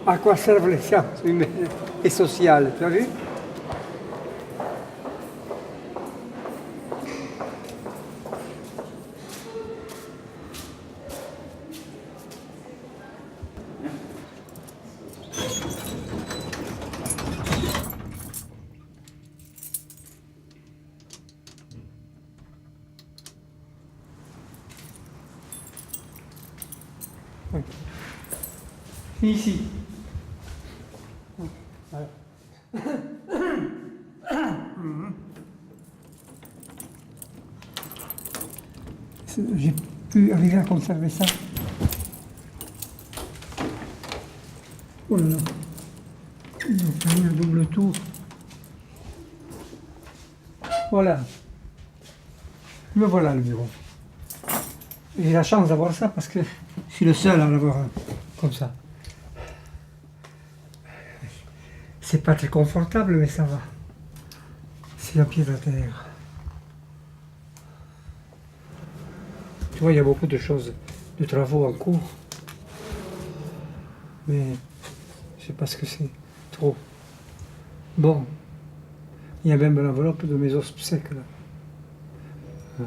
à quoi servent les sciences humaines et sociales, tu as vu? Ici. Voilà. J'ai pu arriver à conserver ça. Oh là là. Donc, le double tour. Voilà. Me voilà le bureau. J'ai la chance d'avoir ça parce que je suis le seul à l'avoir comme ça. C'est pas très confortable, mais ça va. C'est un pied à terre. Tu vois, il y a beaucoup de choses, de travaux en cours. Mais je sais pas ce que c'est. Trop. Bon. Il y a même l'enveloppe de mes obsèques là.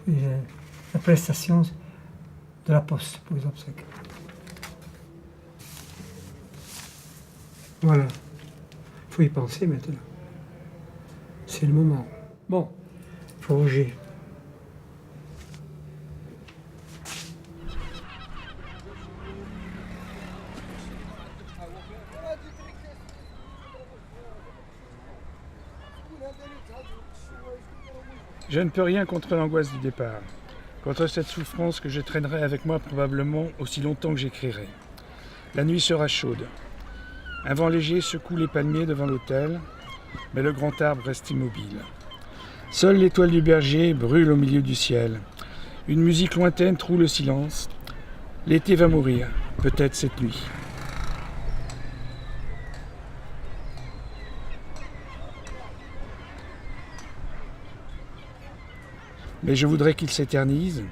Et la prestation de la poste pour les obsèques. Voilà. Il faut y penser maintenant. C'est le moment. Bon, il faut bouger. Je ne peux rien contre l'angoisse du départ, contre cette souffrance que je traînerai avec moi probablement aussi longtemps que j'écrirai. La nuit sera chaude. Un vent léger secoue les palmiers devant l'autel, mais le grand arbre reste immobile. Seule l'étoile du berger brûle au milieu du ciel. Une musique lointaine troue le silence. L'été va mourir, peut-être cette nuit. Mais je voudrais qu'il s'éternise.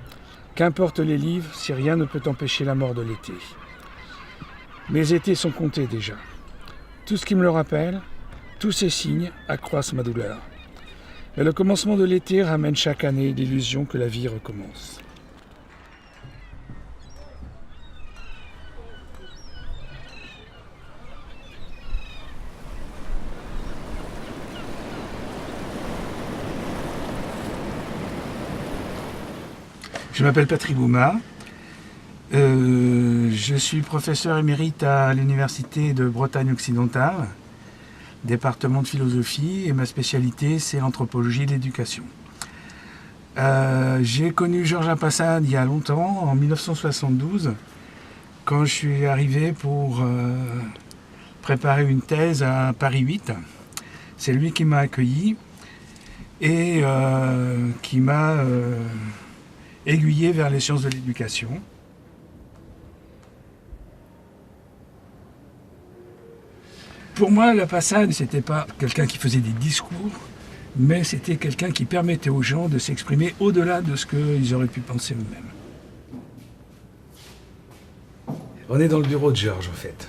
Qu'importe les livres si rien ne peut empêcher la mort de l'été. Mes étés sont comptés déjà. Tout ce qui me le rappelle, tous ces signes accroissent ma douleur. Mais le commencement de l'été ramène chaque année l'illusion que la vie recommence. Je m'appelle Patrick Bouma. Je suis professeur émérite à l'Université de Bretagne occidentale, département de philosophie, et ma spécialité c'est l'anthropologie de l'éducation. J'ai connu Georges Apassad il y a longtemps, en 1972, quand je suis arrivé pour préparer une thèse à Paris 8. C'est lui qui m'a accueilli et qui m'a aiguillé vers les sciences de l'éducation. Pour moi, Apassad, c'était pas quelqu'un qui faisait des discours, mais c'était quelqu'un qui permettait aux gens de s'exprimer au-delà de ce qu'ils auraient pu penser eux-mêmes. On est dans le bureau de Georges, en fait.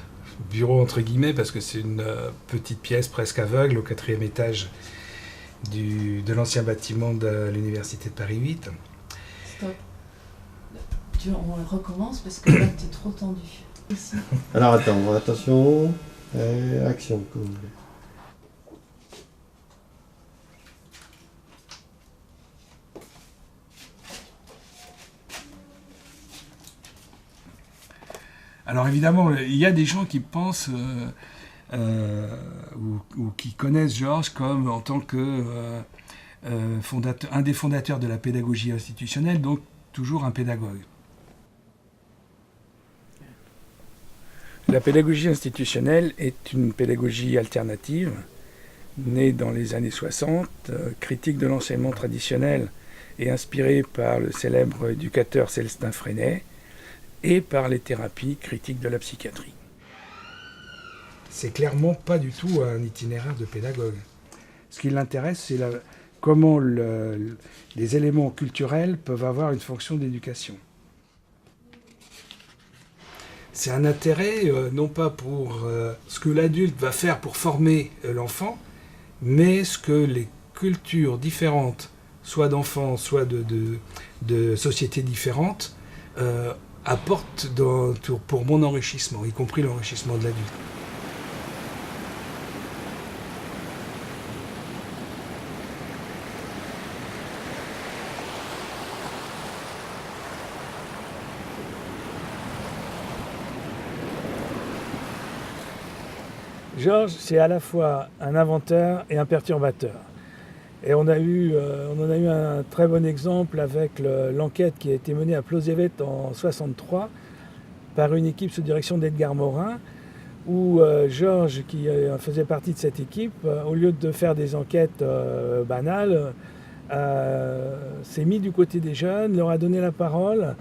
Bureau entre guillemets, parce que c'est une petite pièce presque aveugle au 4e étage de l'ancien bâtiment de l'Université de Paris 8. Stop. On recommence parce que là, t'es trop tendu. Ici. Alors attends, attention, action. Cool. Alors évidemment, il y a des gens qui pensent ou qui connaissent Georges comme en tant que un des fondateurs de la pédagogie institutionnelle, donc toujours un pédagogue. La pédagogie institutionnelle est une pédagogie alternative, née dans les années 60, critique de l'enseignement traditionnel et inspirée par le célèbre éducateur Célestin Freinet, et par les thérapies critiques de la psychiatrie. C'est clairement pas du tout un itinéraire de pédagogue. Ce qui l'intéresse, c'est comment les éléments culturels peuvent avoir une fonction d'éducation. C'est un intérêt, non pas pour ce que l'adulte va faire pour former l'enfant, mais ce que les cultures différentes, soit d'enfants, soit de sociétés différentes, apportent pour mon enrichissement, y compris l'enrichissement de l'adulte. Georges, c'est à la fois un inventeur et un perturbateur. Et on en a eu un très bon exemple avec l'enquête qui a été menée à Plozévet en 1963 par une équipe sous direction d'Edgar Morin, où Georges, qui faisait partie de cette équipe, au lieu de faire des enquêtes banales, s'est mis du côté des jeunes, leur a donné la parole,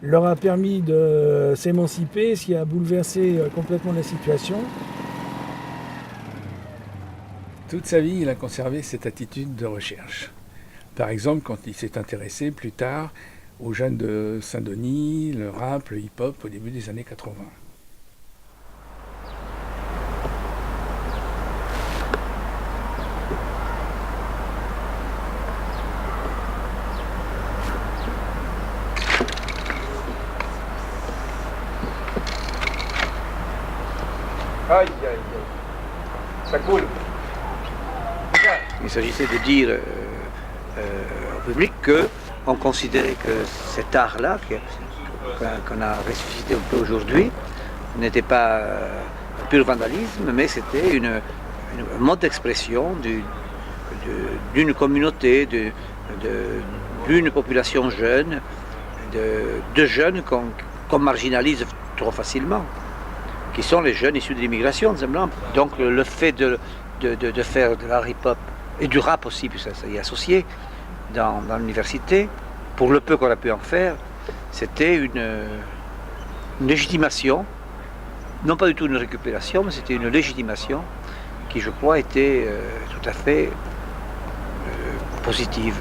leur a permis de s'émanciper, ce qui a bouleversé complètement la situation. Toute sa vie, il a conservé cette attitude de recherche. Par exemple, quand il s'est intéressé plus tard aux jeunes de Saint-Denis, le rap, le hip-hop au début des années 80. Aïe, aïe, aïe. Ça coule. Il s'agissait de dire au public qu'on considérait que cet art-là, qu'on a ressuscité un peu aujourd'hui, n'était pas un pur vandalisme, mais c'était un mode d'expression d'une communauté, d'une population jeune, de jeunes qu'on marginalise trop facilement, qui sont les jeunes issus de l'immigration, tout simplement. Donc le fait de faire de l'art hip-hop, et du rap aussi, puis ça y est associé, dans l'université, pour le peu qu'on a pu en faire, c'était une légitimation, non pas du tout une récupération, mais c'était une légitimation qui, je crois, était tout à fait positive.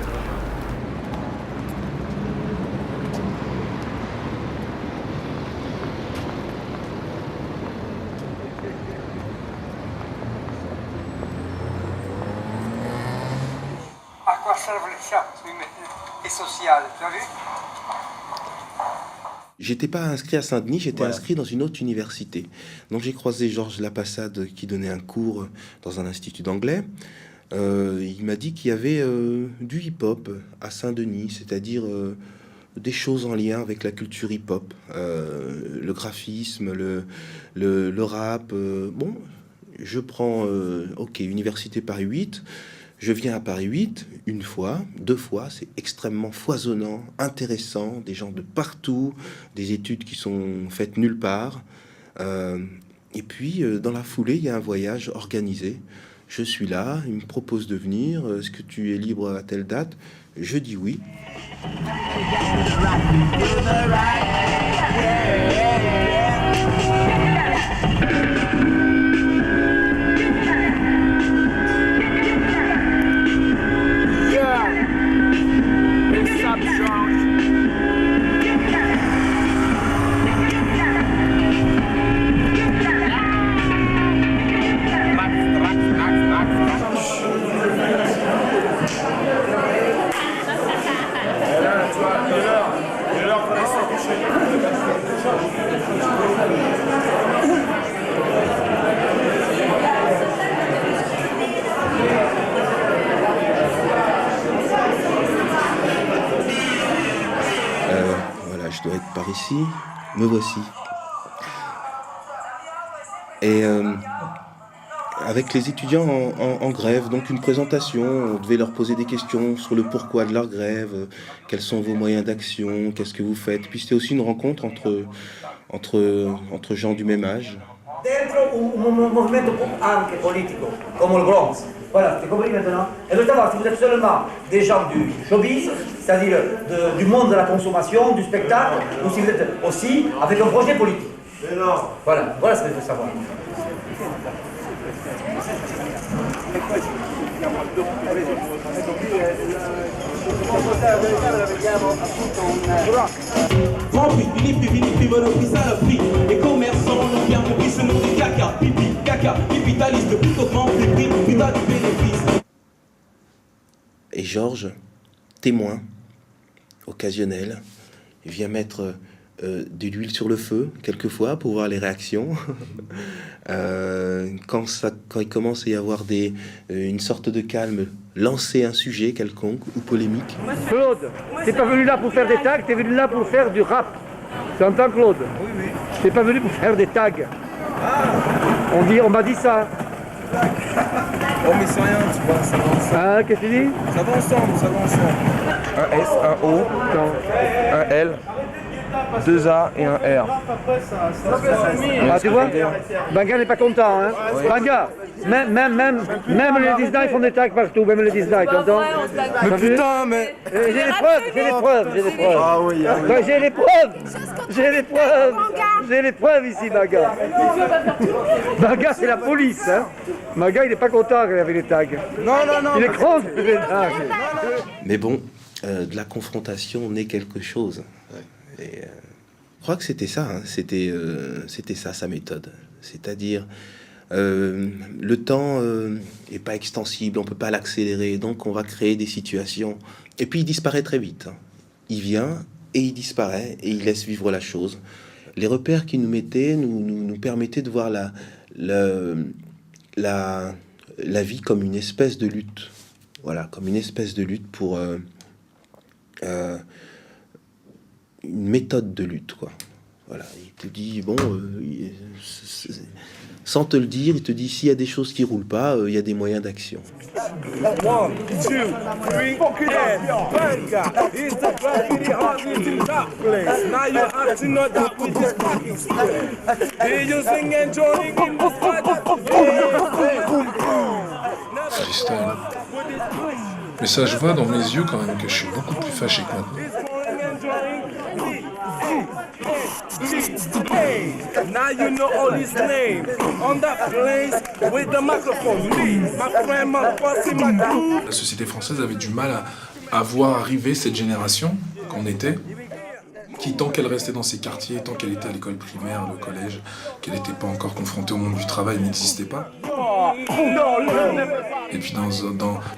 À quoi servent les chartes humaines et sociales, tu as vu? J'étais pas inscrit à Saint-Denis, j'étais inscrit dans une autre université. Donc j'ai croisé Georges Lapassade qui donnait un cours dans un institut d'anglais. Il m'a dit qu'il y avait du hip-hop à Saint-Denis, c'est-à-dire des choses en lien avec la culture hip-hop, le graphisme, le rap. Bon, je prends, ok, Université Paris 8. Je viens à Paris 8, une fois, 2 fois, c'est extrêmement foisonnant, intéressant, des gens de partout, des études qui sont faites nulle part. Et puis, dans la foulée, il y a un voyage organisé. Je suis là, il me propose de venir. Est-ce que tu es libre à telle date? Je dis oui. Voilà, je dois être par ici. Me voici. Et avec les étudiants en grève, donc une présentation, on devait leur poser des questions sur le pourquoi de leur grève, quels sont vos moyens d'action, qu'est-ce que vous faites. Puis c'était aussi une rencontre entre gens du même âge. Dentro un movimento anche politico, come il Bronx. Voilà, c'est compris maintenant. Et de savoir si vous êtes seulement des gens du showbiz, c'est-à-dire du monde de la consommation, du spectacle, ou si vous êtes aussi avec un projet politique. Voilà, voilà ce que je veux savoir. Franprix, Philippe veulent prix, ça le prix. Les commerçants l'ont bien compris, ce nom des caca, pipi, caca, capitaliste, plus qu'augmente les prix, putain du bénéfice. Et Georges, témoin, occasionnel, il vient mettre de l'huile sur le feu, quelquefois, pour voir les réactions. Quand il commence à y avoir une sorte de calme, lancer un sujet quelconque ou polémique. Claude, t'es pas venu là pour faire des tags, t'es venu là pour faire du rap. Tu entends, Claude? Oui, oui. T'es pas venu pour faire des tags. On m'a dit ça. Oh mais c'est rien, tu vois, ça va ensemble. Ah, qu'est-ce que tu dis? Ça va ensemble. Un S, un O, un L, 2 A et un R. Ah, tu vois? Banga n'est pas content, hein? Ouais. Banga, même les Disney ils font des tags partout, même les Disney, tu entends? Mais putain, mais... J'ai les preuves. Ah oui, ah oui. Ben, j'ai les preuves ici, Banga. Banga, c'est la police, hein? Banga, il n'est pas content avec les tags. Non. Il est contre les tags. Mais bon, de la confrontation naît quelque chose. Et, je crois que c'était ça, hein. C'était ça sa méthode. C'est-à-dire, le temps est pas extensible, on peut pas l'accélérer, donc on va créer des situations. Et puis il disparaît très vite. Hein. Il vient et il disparaît et il laisse vivre la chose. Les repères qu'il nous mettait nous permettaient de voir la vie comme une espèce de lutte. Voilà, comme une espèce de lutte pour une méthode de lutte, quoi. Voilà, il te dit, bon, sans te le dire, il te dit, s'il y a des choses qui roulent pas, il y a des moyens d'action. 1, 2, 3, it's the graffiti artist in that place. Now you have to know that we just fucking split. Hear you sing and joining in the Freestyle. Mais ça, je vois dans mes yeux quand même que je suis beaucoup plus fâché que maintenant. Now you know all his names. On that place with the microphone. Me, my friend, my bossy, my dude. La société française avait du mal à voir arriver cette génération qu'on était, qui, tant qu'elle restait dans ses quartiers, tant qu'elle était à l'école primaire, le collège, qu'elle n'était pas encore confrontée au monde du travail, n'existait pas. Et puis dans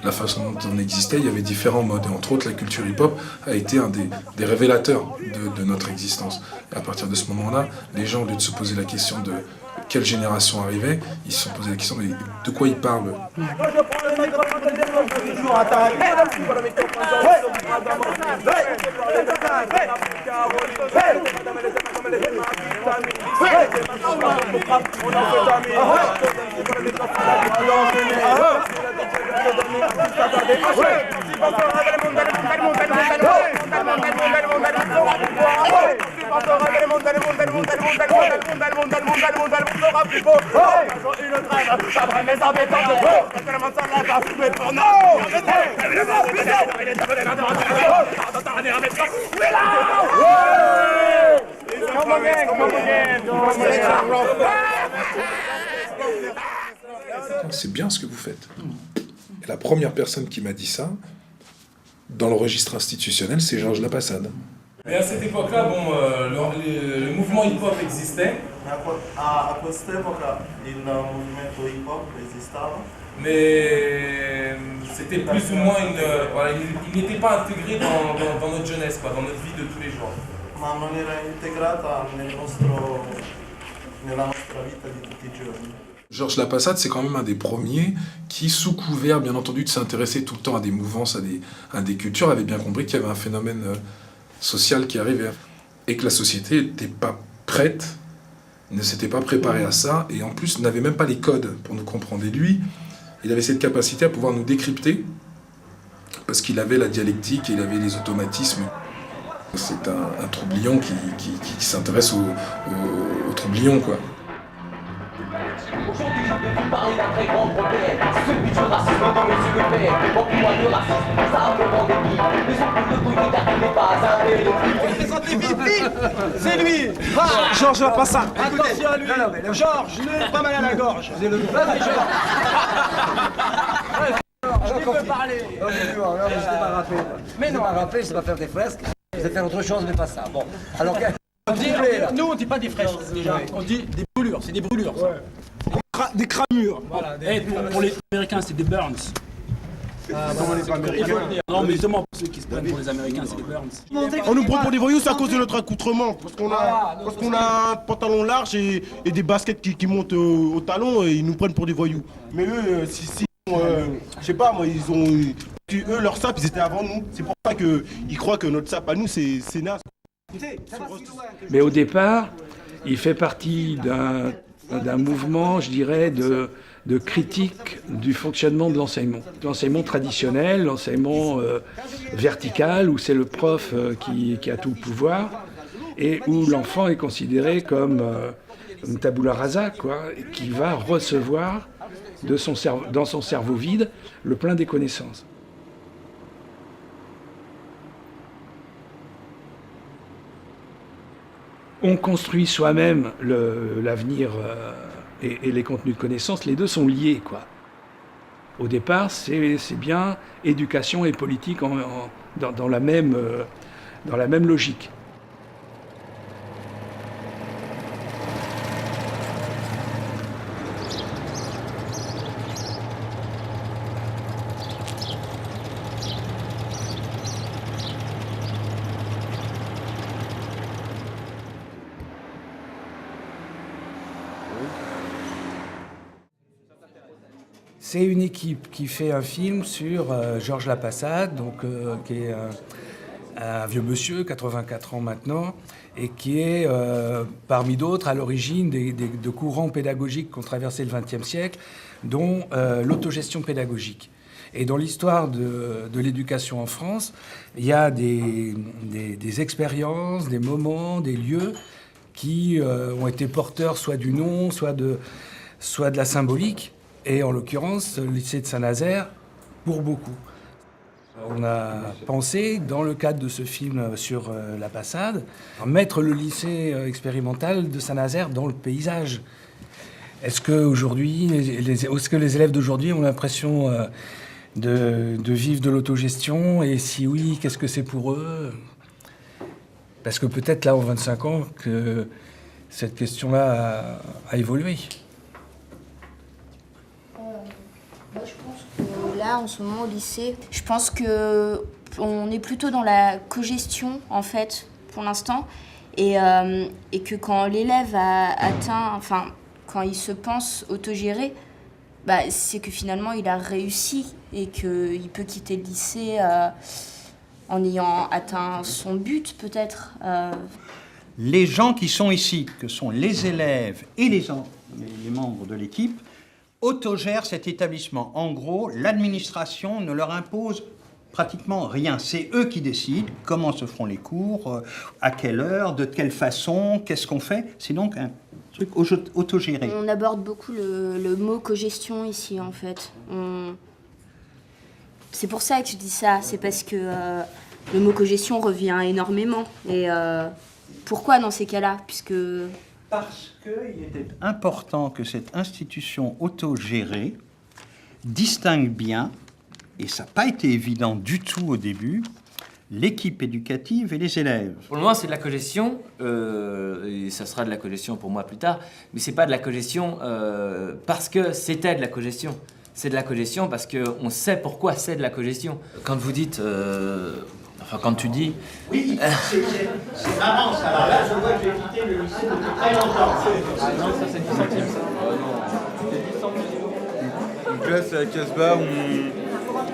la façon dont on existait, il y avait différents modes. Et entre autres, la culture hip-hop a été un des révélateurs de notre existence. Et à partir de ce moment-là, les gens, au lieu de se poser la question de quelle génération arrivait, ils se sont posé la question mais de quoi ils parlent. C'est bien ce que vous faites. Et la première personne qui m'a dit ça, dans le registre institutionnel, c'est Georges Lapassade. Mais à cette époque-là, bon, le mouvement hip-hop existait. A questa epoca il movimento hip hop esistava. Mais c'était plus ou moins voilà, il n'était pas intégré dans notre jeunesse, quoi, dans notre vie de tous les jours. Ma non era integrata nella nostra vita di tutti i giorni. Georges Lapassade, c'est quand même un des premiers qui, sous couvert, bien entendu, de s'intéresser tout le temps à des mouvances, à des cultures, avait bien compris qu'il y avait un phénomène social qui arrivait et que la société n'était pas prête, ne s'était pas préparée à ça, et en plus n'avait même pas les codes pour nous comprendre. Et lui, il avait cette capacité à pouvoir nous décrypter, parce qu'il avait la dialectique et il avait les automatismes. C'est un troublion qui s'intéresse aux troublions, quoi. Aujourd'hui, je vais vous parler d'un très grand problème, celui du racisme dans mes yeux de père. Pour moi, le racisme, ça a vraiment des billes. Mais on peut le solidarité n'est pas un élément. C'est lui, Georges Lapassade. Attention à lui. Georges, pas mal à la gorge. Vous avez le peux parler. Non, mais je t'ai pas rappelé. Mais non, rappelé, je sais pas faire des fresques. Je sais faire autre chose, mais pas ça. Bon, alors nous, on dit pas des fresques, déjà. On dit des brûlures, c'est des brûlures. Ça. Des cramures. Voilà, pour les Américains, c'est des burns. Non, mais justement, pour ceux qui se prennent pour les Américains, c'est des burns. On nous prend pour des voyous, c'est à cause de notre accoutrement. Parce qu'on a un pantalon large et des baskets qui montent au talon, et ils nous prennent pour des voyous. Mais eux, je sais pas, moi, eux, leur sap, ils étaient avant nous. C'est pour ça qu'ils croient que notre sap à nous, c'est naze. Mais au départ, il fait partie d'un mouvement, je dirais, de critique du fonctionnement de l'enseignement. L'enseignement traditionnel, l'enseignement vertical, où c'est le prof qui a tout le pouvoir, et où l'enfant est considéré comme une tabula rasa, quoi, qui va recevoir dans son cerveau vide le plein des connaissances. On construit soi-même l'avenir et les contenus de connaissances, les deux sont liés, quoi. Au départ, c'est bien éducation et politique dans la même logique. C'est une équipe qui fait un film sur Georges Lapassade, donc, qui est un vieux monsieur, 84 ans maintenant, et qui est, parmi d'autres, à l'origine de courants pédagogiques qui ont traversé le XXe siècle, dont l'autogestion pédagogique. Et dans l'histoire de l'éducation en France, il y a des expériences, des moments, des lieux qui ont été porteurs soit du nom, soit de la symbolique. Et en l'occurrence, le lycée de Saint-Nazaire, pour beaucoup. On a pensé, dans le cadre de ce film sur Lapassade, mettre le lycée expérimental de Saint-Nazaire dans le paysage. Est-ce que les élèves d'aujourd'hui ont l'impression de vivre de l'autogestion? Et si oui, qu'est-ce que c'est pour eux? Parce que peut-être là, en 25 ans, que cette question-là a évolué. Moi, je pense que là, en ce moment, au lycée, je pense qu'on est plutôt dans la cogestion, en fait, pour l'instant. Et que quand l'élève a atteint, enfin, quand il se pense autogéré, bah, c'est que finalement, il a réussi et qu'il peut quitter le lycée en ayant atteint son but, peut-être. Les gens qui sont ici, que sont les élèves et les membres de l'équipe, autogèrent cet établissement. En gros, l'administration ne leur impose pratiquement rien. C'est eux qui décident comment se feront les cours, à quelle heure, de quelle façon, qu'est-ce qu'on fait. C'est donc un truc autogéré. On aborde beaucoup le mot cogestion ici, en fait. C'est pour ça que je dis ça. C'est parce que le mot cogestion revient énormément. Et pourquoi dans ces cas-là? Parce qu'il était important que cette institution autogérée distingue bien, et ça n'a pas été évident du tout au début, l'équipe éducative et les élèves. Pour le moment, c'est de la cogestion, et ça sera de la cogestion pour moi plus tard, mais c'est pas de la cogestion parce que c'était de la cogestion. C'est de la cogestion parce qu'on sait pourquoi c'est de la cogestion. Quand vous dites... Enfin, quand tu dis... Oui, c'est marrant ça. Alors là, je vois que j'ai quitté le lycée depuis très longtemps. Ah non, ça c'est 10 centimes, ça. C'est 10 centimes. Donc là, c'est à Casbah,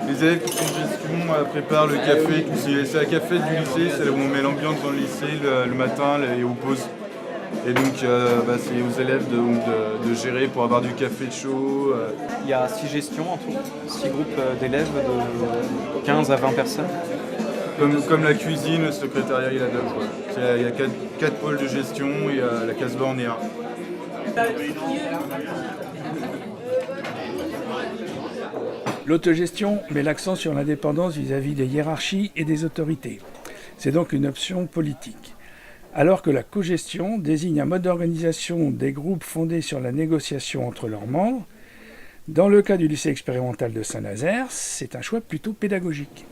les élèves qui font gestion préparent le café. C'est la café du lycée, c'est là où on met l'ambiance dans le lycée le matin et aux pauses. Et donc, c'est aux élèves de gérer pour avoir du café chaud. Il y a 6 gestions en tout, 6 groupes d'élèves de 15 à 20 personnes. Comme la cuisine, le secrétariat et la doc. Il y a 4 pôles de gestion et la Casbah en est un. L'autogestion met l'accent sur l'indépendance vis-à-vis des hiérarchies et des autorités. C'est donc une option politique. Alors que la cogestion désigne un mode d'organisation des groupes fondés sur la négociation entre leurs membres, Dans le cas du lycée expérimental de Saint-Nazaire, c'est un choix plutôt pédagogique.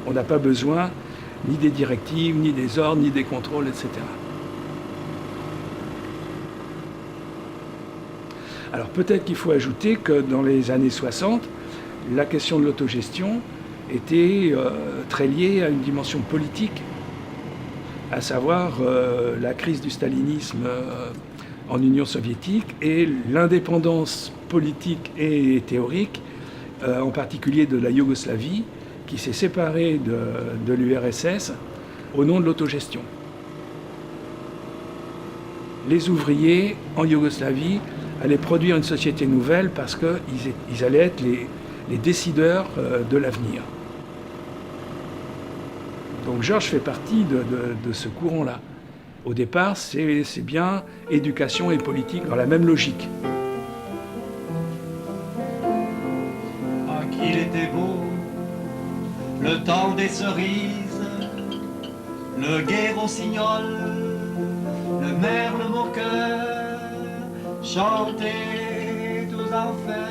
On n'a pas besoin ni des directives, ni des ordres, ni des contrôles, etc. Alors peut-être qu'il faut ajouter que dans les années 60, la question de l'autogestion était très liée à une dimension politique, à savoir la crise du stalinisme en Union soviétique et l'indépendance politique et théorique, en particulier de la Yougoslavie, qui s'est séparée de l'URSS au nom de l'autogestion. Les ouvriers en Yougoslavie allaient produire une société nouvelle parce qu'ils allaient être les décideurs de l'avenir. Donc Georges fait partie de ce courant-là. Au départ, c'est bien éducation et politique dans la même logique. Ah, qu'il était beau, le temps des cerises, le gai rossignol, le merle moqueur, chantaient tous en fête.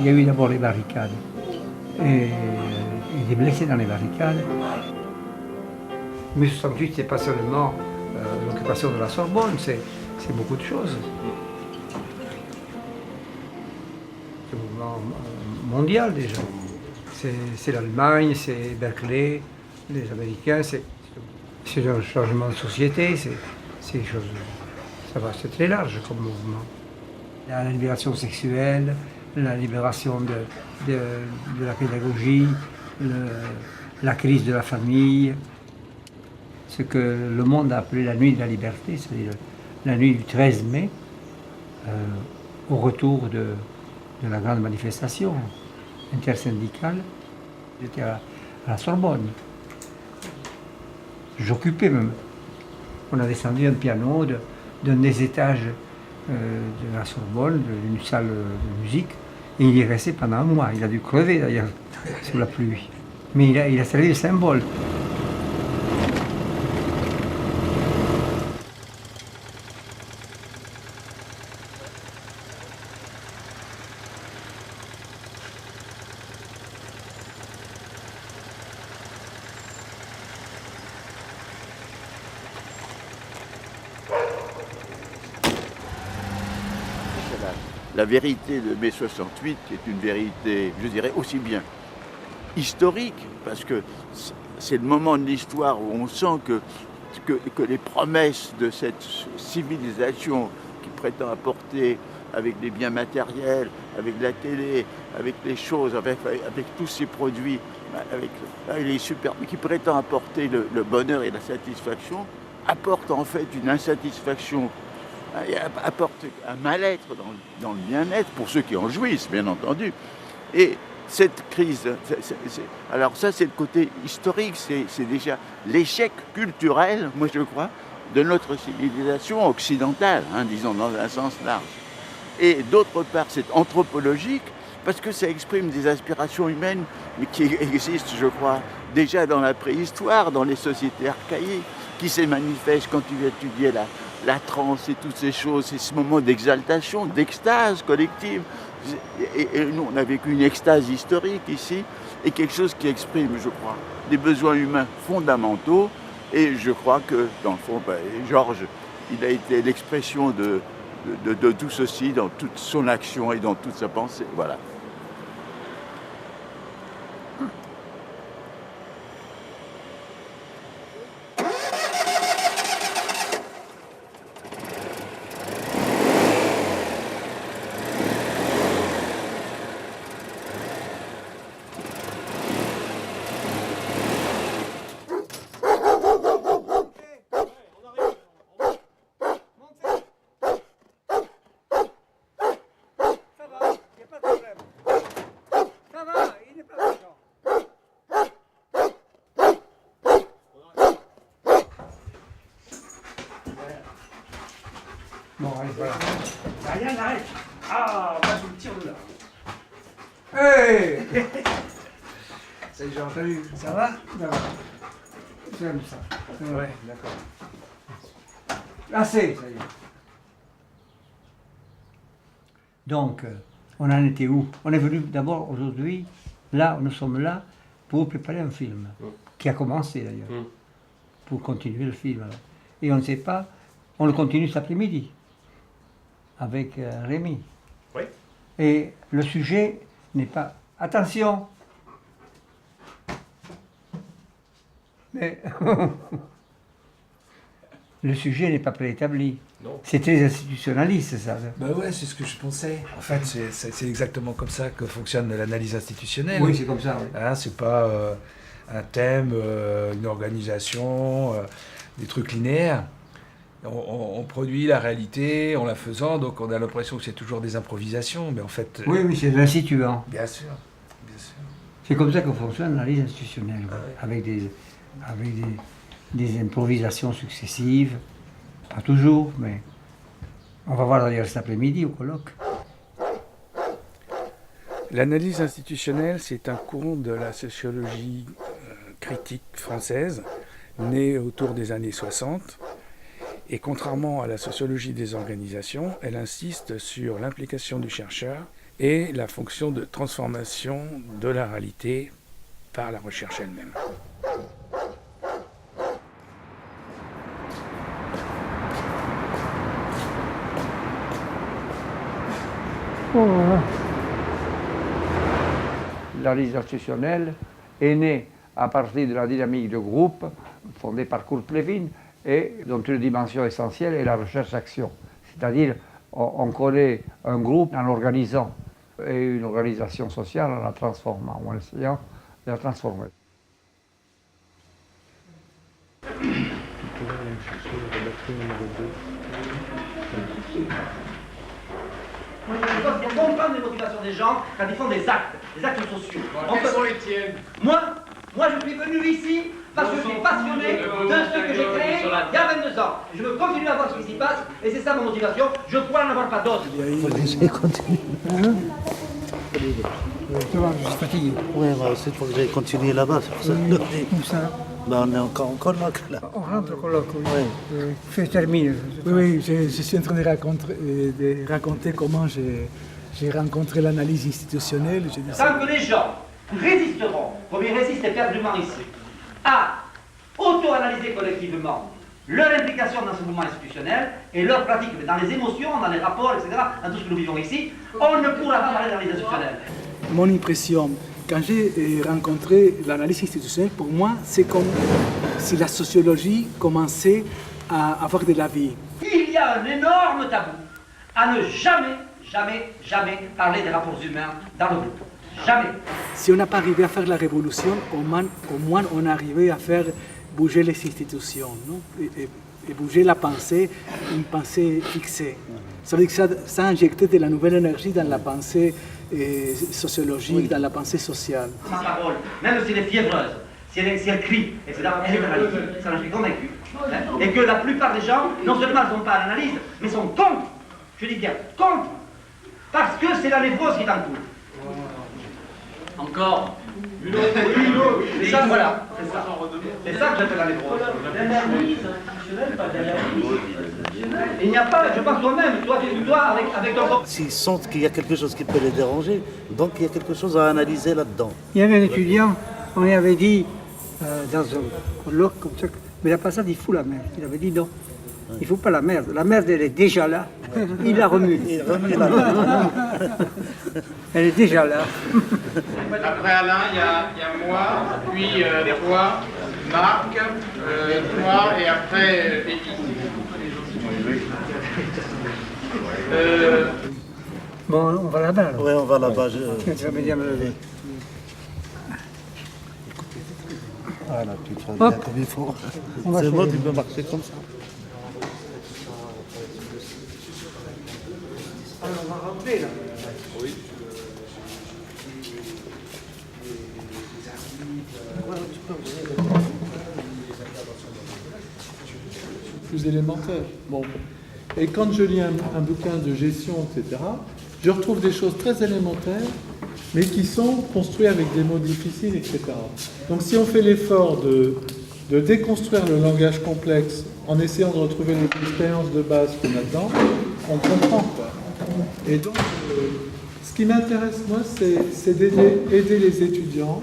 Il y a eu d'abord les barricades et des blessés dans les barricades. Mais 68, c'est pas seulement l'occupation de la Sorbonne, c'est beaucoup de choses. C'est un mouvement mondial déjà. C'est l'Allemagne, c'est Berkeley, les Américains, c'est un changement de société, c'est des choses. C'est très large comme mouvement. La libération sexuelle, la libération de la pédagogie, la crise de la famille, ce que le monde a appelé la nuit de la liberté, c'est-à-dire la nuit du 13 mai, au retour de la grande manifestation intersyndicale. J'étais à la Sorbonne. J'occupais même. On a descendu un piano d'un des étages de la Sorbonne, d'une salle de musique, et il y est resté pendant un mois. Il a dû crever d'ailleurs sous la pluie. Mais il a servi de symbole. La vérité de mai 68 est une vérité, je dirais, aussi bien historique, parce que c'est le moment de l'histoire où on sent que les promesses de cette civilisation qui prétend apporter avec des biens matériels, avec la télé, avec les choses, avec tous ces produits, avec les superbes, qui prétend apporter le bonheur et la satisfaction, apporte en fait une insatisfaction, apporte un mal-être dans le bien-être, pour ceux qui en jouissent, bien entendu. Et cette crise, alors ça c'est le côté historique, c'est déjà l'échec culturel, moi je crois, de notre civilisation occidentale, disons dans un sens large. Et d'autre part, c'est anthropologique, parce que ça exprime des aspirations humaines mais qui existent, je crois, déjà dans la préhistoire, dans les sociétés archaïques, qui se manifestent quand tu étudies la transe et toutes ces choses, c'est ce moment d'exaltation, d'extase collective. Et nous, on a vécu une extase historique ici, et quelque chose qui exprime, je crois, des besoins humains fondamentaux. Et je crois que, dans le fond, Georges, il a été l'expression de tout ceci dans toute son action et dans toute sa pensée. Voilà. Bon, allez, voilà. Ariane, arrête. Ah, on va sur le tir de là. Hey. Ça y est, j'ai entendu. Ça va? Ça va. J'aime ça. Ouais, d'accord. Assez, ça y est. Donc, on en était où? On est venu d'abord aujourd'hui, là, nous sommes là, pour préparer un film, qui a commencé d'ailleurs, pour continuer le film. Alors. Et on ne sait pas, on le continue cet après-midi, avec Rémi. Oui. Et le sujet n'est pas... Attention! Mais le sujet n'est pas préétabli. C'est très institutionnaliste, ça. Ben ouais, c'est ce que je pensais. En fait, c'est exactement comme ça que fonctionne l'analyse institutionnelle. Oui, c'est comme ça. Oui. Hein, c'est pas un thème, une organisation, des trucs linéaires. On produit la réalité en la faisant, donc on a l'impression que c'est toujours des improvisations, mais en fait... Oui, oui, c'est l'instituant. Bien sûr, bien sûr. C'est comme ça que fonctionne l'analyse institutionnelle, avec des improvisations successives. Pas toujours, mais on va voir d'ailleurs cet après-midi au colloque. L'analyse institutionnelle, c'est un courant de la sociologie critique française, né autour des années 60. Et contrairement à la sociologie des organisations, elle insiste sur l'implication du chercheur et la fonction de transformation de la réalité par la recherche elle-même. L'analyse institutionnelle est née à partir de la dynamique de groupe fondée par Kurt Lewin et dont une dimension essentielle est la recherche-action. C'est-à-dire, on connaît un groupe en l'organisant et une organisation sociale en la transformant, ou en essayant de la transformer. Il faut comprendre les motivations des gens quand ils font des actes sociaux. Quels sont les tiennes? Moi, je suis venu ici parce que je suis passionné de ce que j'ai créé il y a 22 ans. Je veux continuer à voir ce qui s'y passe et c'est ça mon motivation. Je pourrais en avoir pas d'autres. Il faut laisser continuer. Je suis fatigué. Oui, moi aussi, il faut que j'aille continuer là-bas, c'est pour ça que je le dis. Où ça? Ben, on est encore en colloque, là. On rentre au colloque, oui. Je termine. Oui, je suis en train de raconter comment j'ai rencontré l'analyse institutionnelle. Tant que les gens résisteront, comme ils résistent éperdument ici, à auto-analyser collectivement leur implication dans ce mouvement institutionnel et leur pratique dans les émotions, dans les rapports, etc., dans tout ce que nous vivons ici, on ne pourra pas parler d'analyse institutionnelle. Mon impression, quand j'ai rencontré l'analyse institutionnelle, pour moi, c'est comme si la sociologie commençait à avoir de la vie. Il y a un énorme tabou à ne jamais, jamais, jamais parler des rapports humains dans le groupe. Jamais. Si on n'a pas arrivé à faire la révolution, au moins on a arrivé à faire bouger les institutions, non? Et bouger la pensée, une pensée fixée. Ça veut dire que ça a injecté de la nouvelle énergie dans la pensée sociologique, dans la pensée sociale. Sa parole, même si elle est fiévreuse, si elle crie, etc., elle est analysée. Ça, j'en suis convaincu. Et que la plupart des gens, non seulement ne sont pas à l'analyse, mais sont contre. Je dis bien, contre. Parce que c'est la névrose qui est en cours. Encore. C'est ça, voilà. C'est ça. C'est ça que j'appelle la névrose. L'analyse institutionnelle, pas d'analyse. Il n'y a pas, je pense toi-même, toi avec ton corps. S'ils sentent qu'il y a quelque chose qui peut les déranger, donc il y a quelque chose à analyser là-dedans. Il y avait un étudiant, on lui avait dit, dans un colloque comme ça, mais la passade, il fout la merde. Il avait dit non. Il ne faut pas la merde. La merde, elle est déjà là. Il la remue. Il remue la merde. Elle est déjà là. Après Alain, il y a moi, puis toi, Marc, toi et après Eddie. Bon, on va là-bas. Oui, on va là-bas. Tu vas bien me lever. Voilà, tu te fais bien comme il faut. C'est bon, tu peux marcher comme ça. Alors, on va rentrer là. Oui. Plus élémentaire. Bon, Et quand je lis un bouquin de gestion, etc., je retrouve des choses très élémentaires, mais qui sont construits avec des mots difficiles, etc. Donc si on fait l'effort de déconstruire le langage complexe en essayant de retrouver les expériences de base qu'on a dedans, on comprend, quoi. Et donc, ce qui m'intéresse, moi, c'est d'aider les étudiants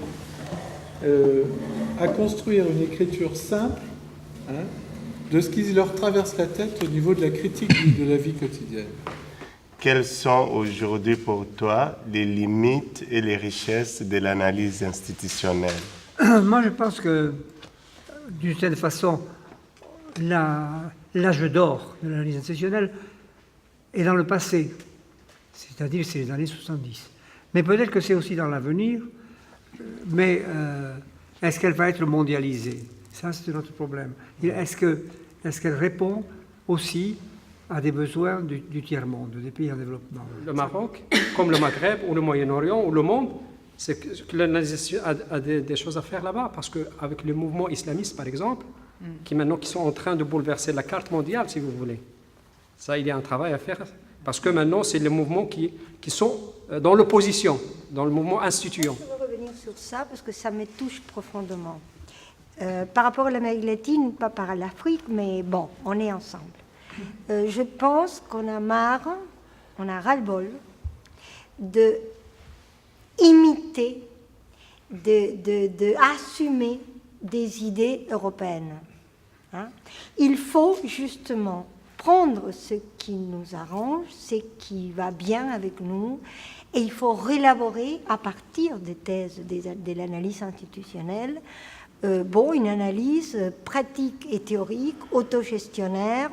à construire une écriture simple, hein, de ce qui leur traverse la tête au niveau de la critique de la vie quotidienne. Quelles sont aujourd'hui pour toi les limites et les richesses de l'analyse institutionnelle? Moi, je pense que, d'une certaine façon, l'âge d'or de l'analyse institutionnelle est dans le passé, c'est-à-dire c'est les années 70. Mais peut-être que c'est aussi dans l'avenir, mais est-ce qu'elle va être mondialisée? Ça, c'est notre problème. Est-ce qu'elle répond aussi à des besoins du tiers-monde, des pays en développement? Le Maroc, comme le Maghreb ou le Moyen-Orient ou le monde, c'est que l'analyse a des choses à faire là-bas, parce qu'avec le mouvement islamiste, par exemple, qui sont en train de bouleverser la carte mondiale, si vous voulez, ça, il y a un travail à faire, parce que maintenant, c'est les mouvements qui sont dans l'opposition, dans le mouvement instituant. Je veux revenir sur ça, parce que ça me touche profondément. Par rapport à l'Amérique latine, pas par l'Afrique, mais bon, on est ensemble. Je pense qu'on a marre, on a ras-le-bol de imiter, de assumer des idées européennes. Hein? Il faut justement prendre ce qui nous arrange, ce qui va bien avec nous, et il faut réélaborer à partir des thèses de l'analyse institutionnelle une analyse pratique et théorique, autogestionnaire,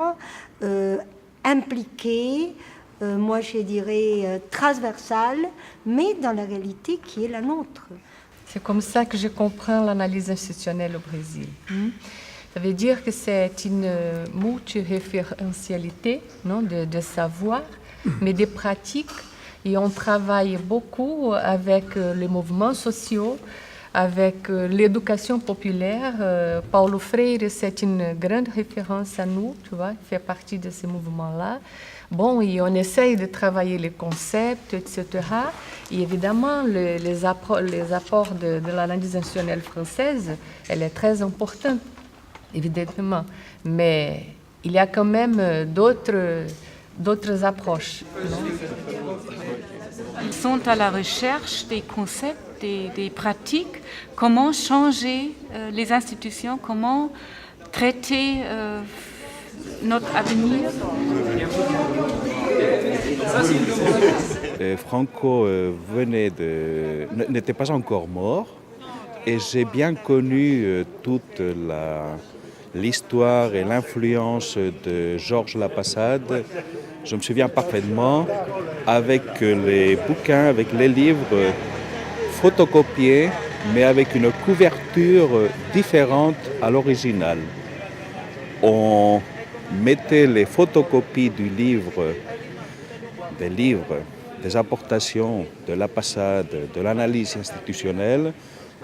impliquée, moi je dirais transversale, mais dans la réalité qui est la nôtre. C'est comme ça que je comprends l'analyse institutionnelle au Brésil. Ça veut dire que c'est une multiréférentialité, non, de savoir, mais des pratiques. Et on travaille beaucoup avec les mouvements sociaux, avec l'éducation populaire. Paulo Freire, c'est une grande référence à nous, tu vois, il fait partie de ces mouvements-là. Bon, et on essaye de travailler les concepts, etc. Et évidemment, les apports de l'analyse institutionnelle française, elle est très importante, évidemment. Mais il y a quand même d'autres approches. Ils sont à la recherche des concepts, des pratiques, comment changer les institutions, comment traiter notre avenir. Franco n'était pas encore mort et j'ai bien connu toute l'histoire et l'influence de Georges Lapassade. Je me souviens parfaitement, avec les bouquins, avec les livres photocopiés, mais avec une couverture différente à l'original. On mettait les photocopies des apportations de Lapassade, de l'analyse institutionnelle,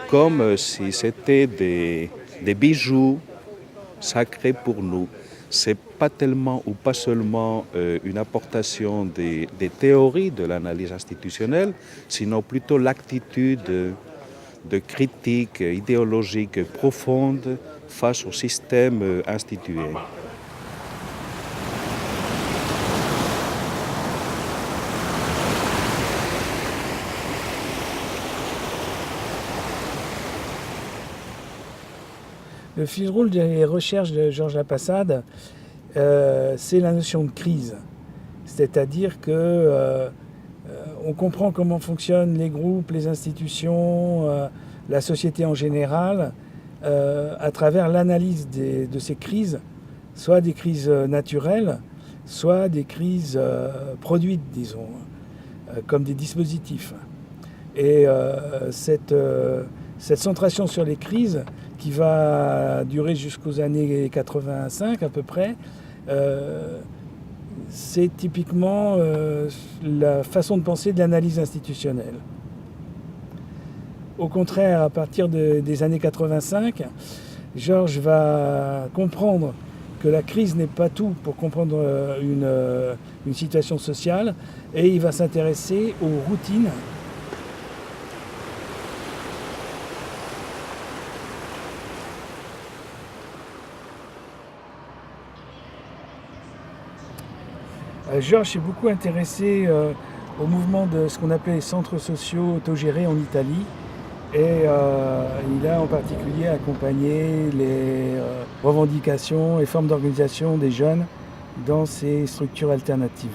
comme si c'était des bijoux sacrés pour nous. C'est pas tellement ou pas seulement une apportation des théories de l'analyse institutionnelle, sinon plutôt l'attitude de critique idéologique profonde face au système institué. Le fil rouge des recherches de Georges Lapassade, c'est la notion de crise. C'est-à-dire que on comprend comment fonctionnent les groupes, les institutions, la société en général, à travers l'analyse de ces crises, soit des crises naturelles, soit des crises produites, disons, comme des dispositifs. Et cette centration sur les crises, qui va durer jusqu'aux années 85 à peu près, c'est typiquement la façon de penser de l'analyse institutionnelle. Au contraire, à partir des années 85, Georges va comprendre que la crise n'est pas tout pour comprendre une situation sociale, et il va s'intéresser aux routines. Georges s'est beaucoup intéressé au mouvement de ce qu'on appelait les centres sociaux autogérés en Italie, et il a en particulier accompagné les revendications et formes d'organisation des jeunes dans ces structures alternatives.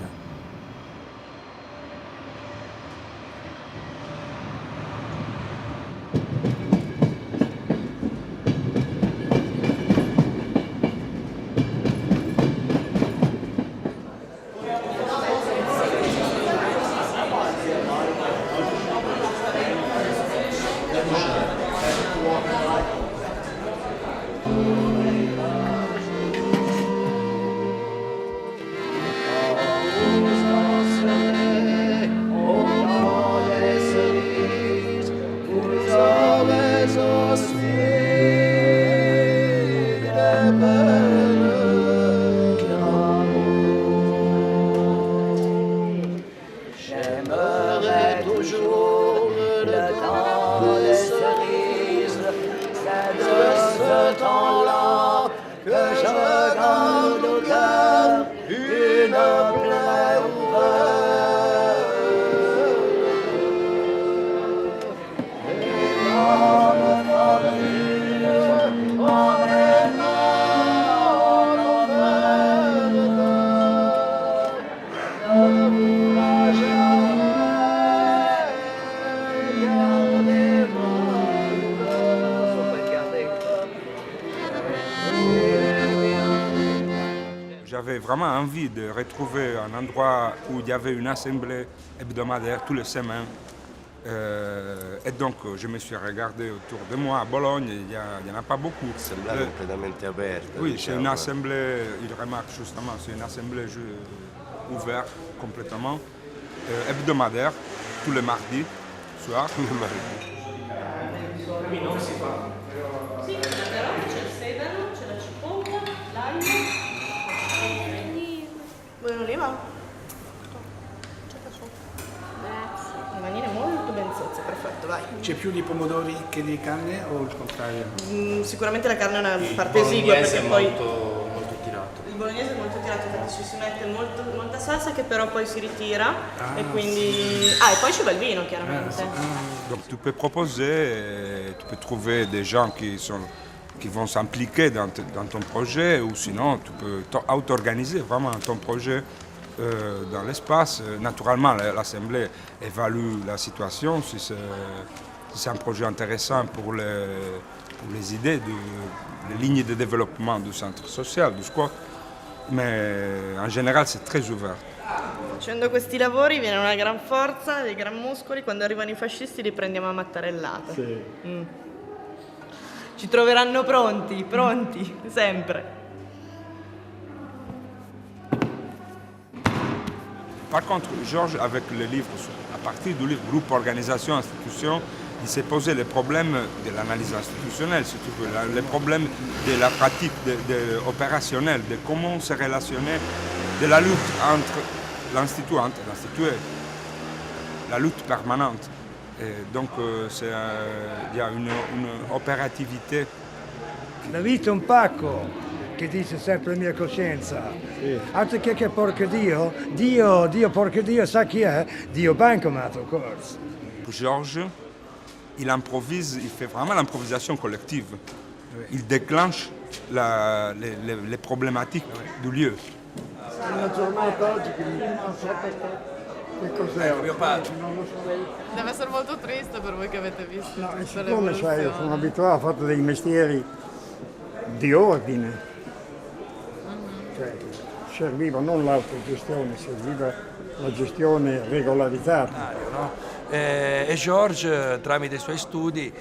J'avais vraiment envie de retrouver un endroit où il y avait une assemblée hebdomadaire tous les semaines. Et donc je me suis regardé autour de moi à Bologne, il n'y en a pas beaucoup. Semblava completamente aperta. Oui, diciamo. c'est une assemblée, il remarque justement, c'est une assemblée ouverte complètement, hebdomadaire, tous les mardis soir. Qui non si fa. Sì, la carota, c'è il sedano, c'è la cipolla, l'aglio. Vuoi un'oliva? Grazie. Le manine molto ben sozze, perfetto, vai. C'è più di pomodori che di carne o il contrario? Sicuramente la carne è una parte esigua perché poi... molto tirato. Il bolognese è molto tirato perché ci si mette molta salsa che però poi si ritira e quindi... Ah, e poi ci va il vino chiaramente. Donc tu peux proposer, tu peux trouver des gens qui vont s'impliquer dans ton projet, ou sinon tu peux auto-organiser vraiment ton projet dans l'espace. Naturellement, l'Assemblée évalue la situation, si c'est un projet intéressant pour les idées, les lignes de développement du centre social, du squat, mais en général c'est très ouvert. Facendo questi lavori viene una gran forza, dei gran muscoli, quando arrivano i fascisti li prendiamo a mattarellate. Sì. Ci troveranno pronti, sempre. Par contre, Georges, avec le livre, à partir du livre Groupe, Organisation, Institution, il s'est posé les problèmes de l'analyse institutionnelle, surtout les problèmes de la pratique opérationnelle, de comment se relationner, de la lutte entre l'institut et l'institué, la lutte permanente. Et donc il y a une operatività. La vita è un pacco che dice sempre la mia coscienza. Sì. Altro che porca Dio, porca Dio, sa chi è? Dio Bancomat, of course. Georges, il improvise, il fait vraiment l'improvisation collective. Il déclenche les problématiques du lieu. È una giornata oggi che non so che cos'è. Mio padre. Deve essere molto triste per voi che avete visto. No, siccome sai, sono abituato a fare dei mestieri di ordine, cioè serviva non l'autogestione, serviva la gestione regolarizzata. No? E Georges, tramite i suoi studi,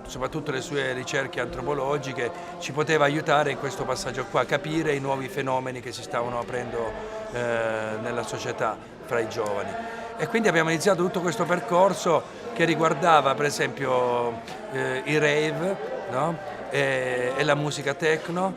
soprattutto le sue ricerche antropologiche, ci poteva aiutare in questo passaggio qua, a capire i nuovi fenomeni che si stavano aprendo nella società fra i giovani. E quindi abbiamo iniziato tutto questo percorso che riguardava per esempio i rave, no? e la musica techno,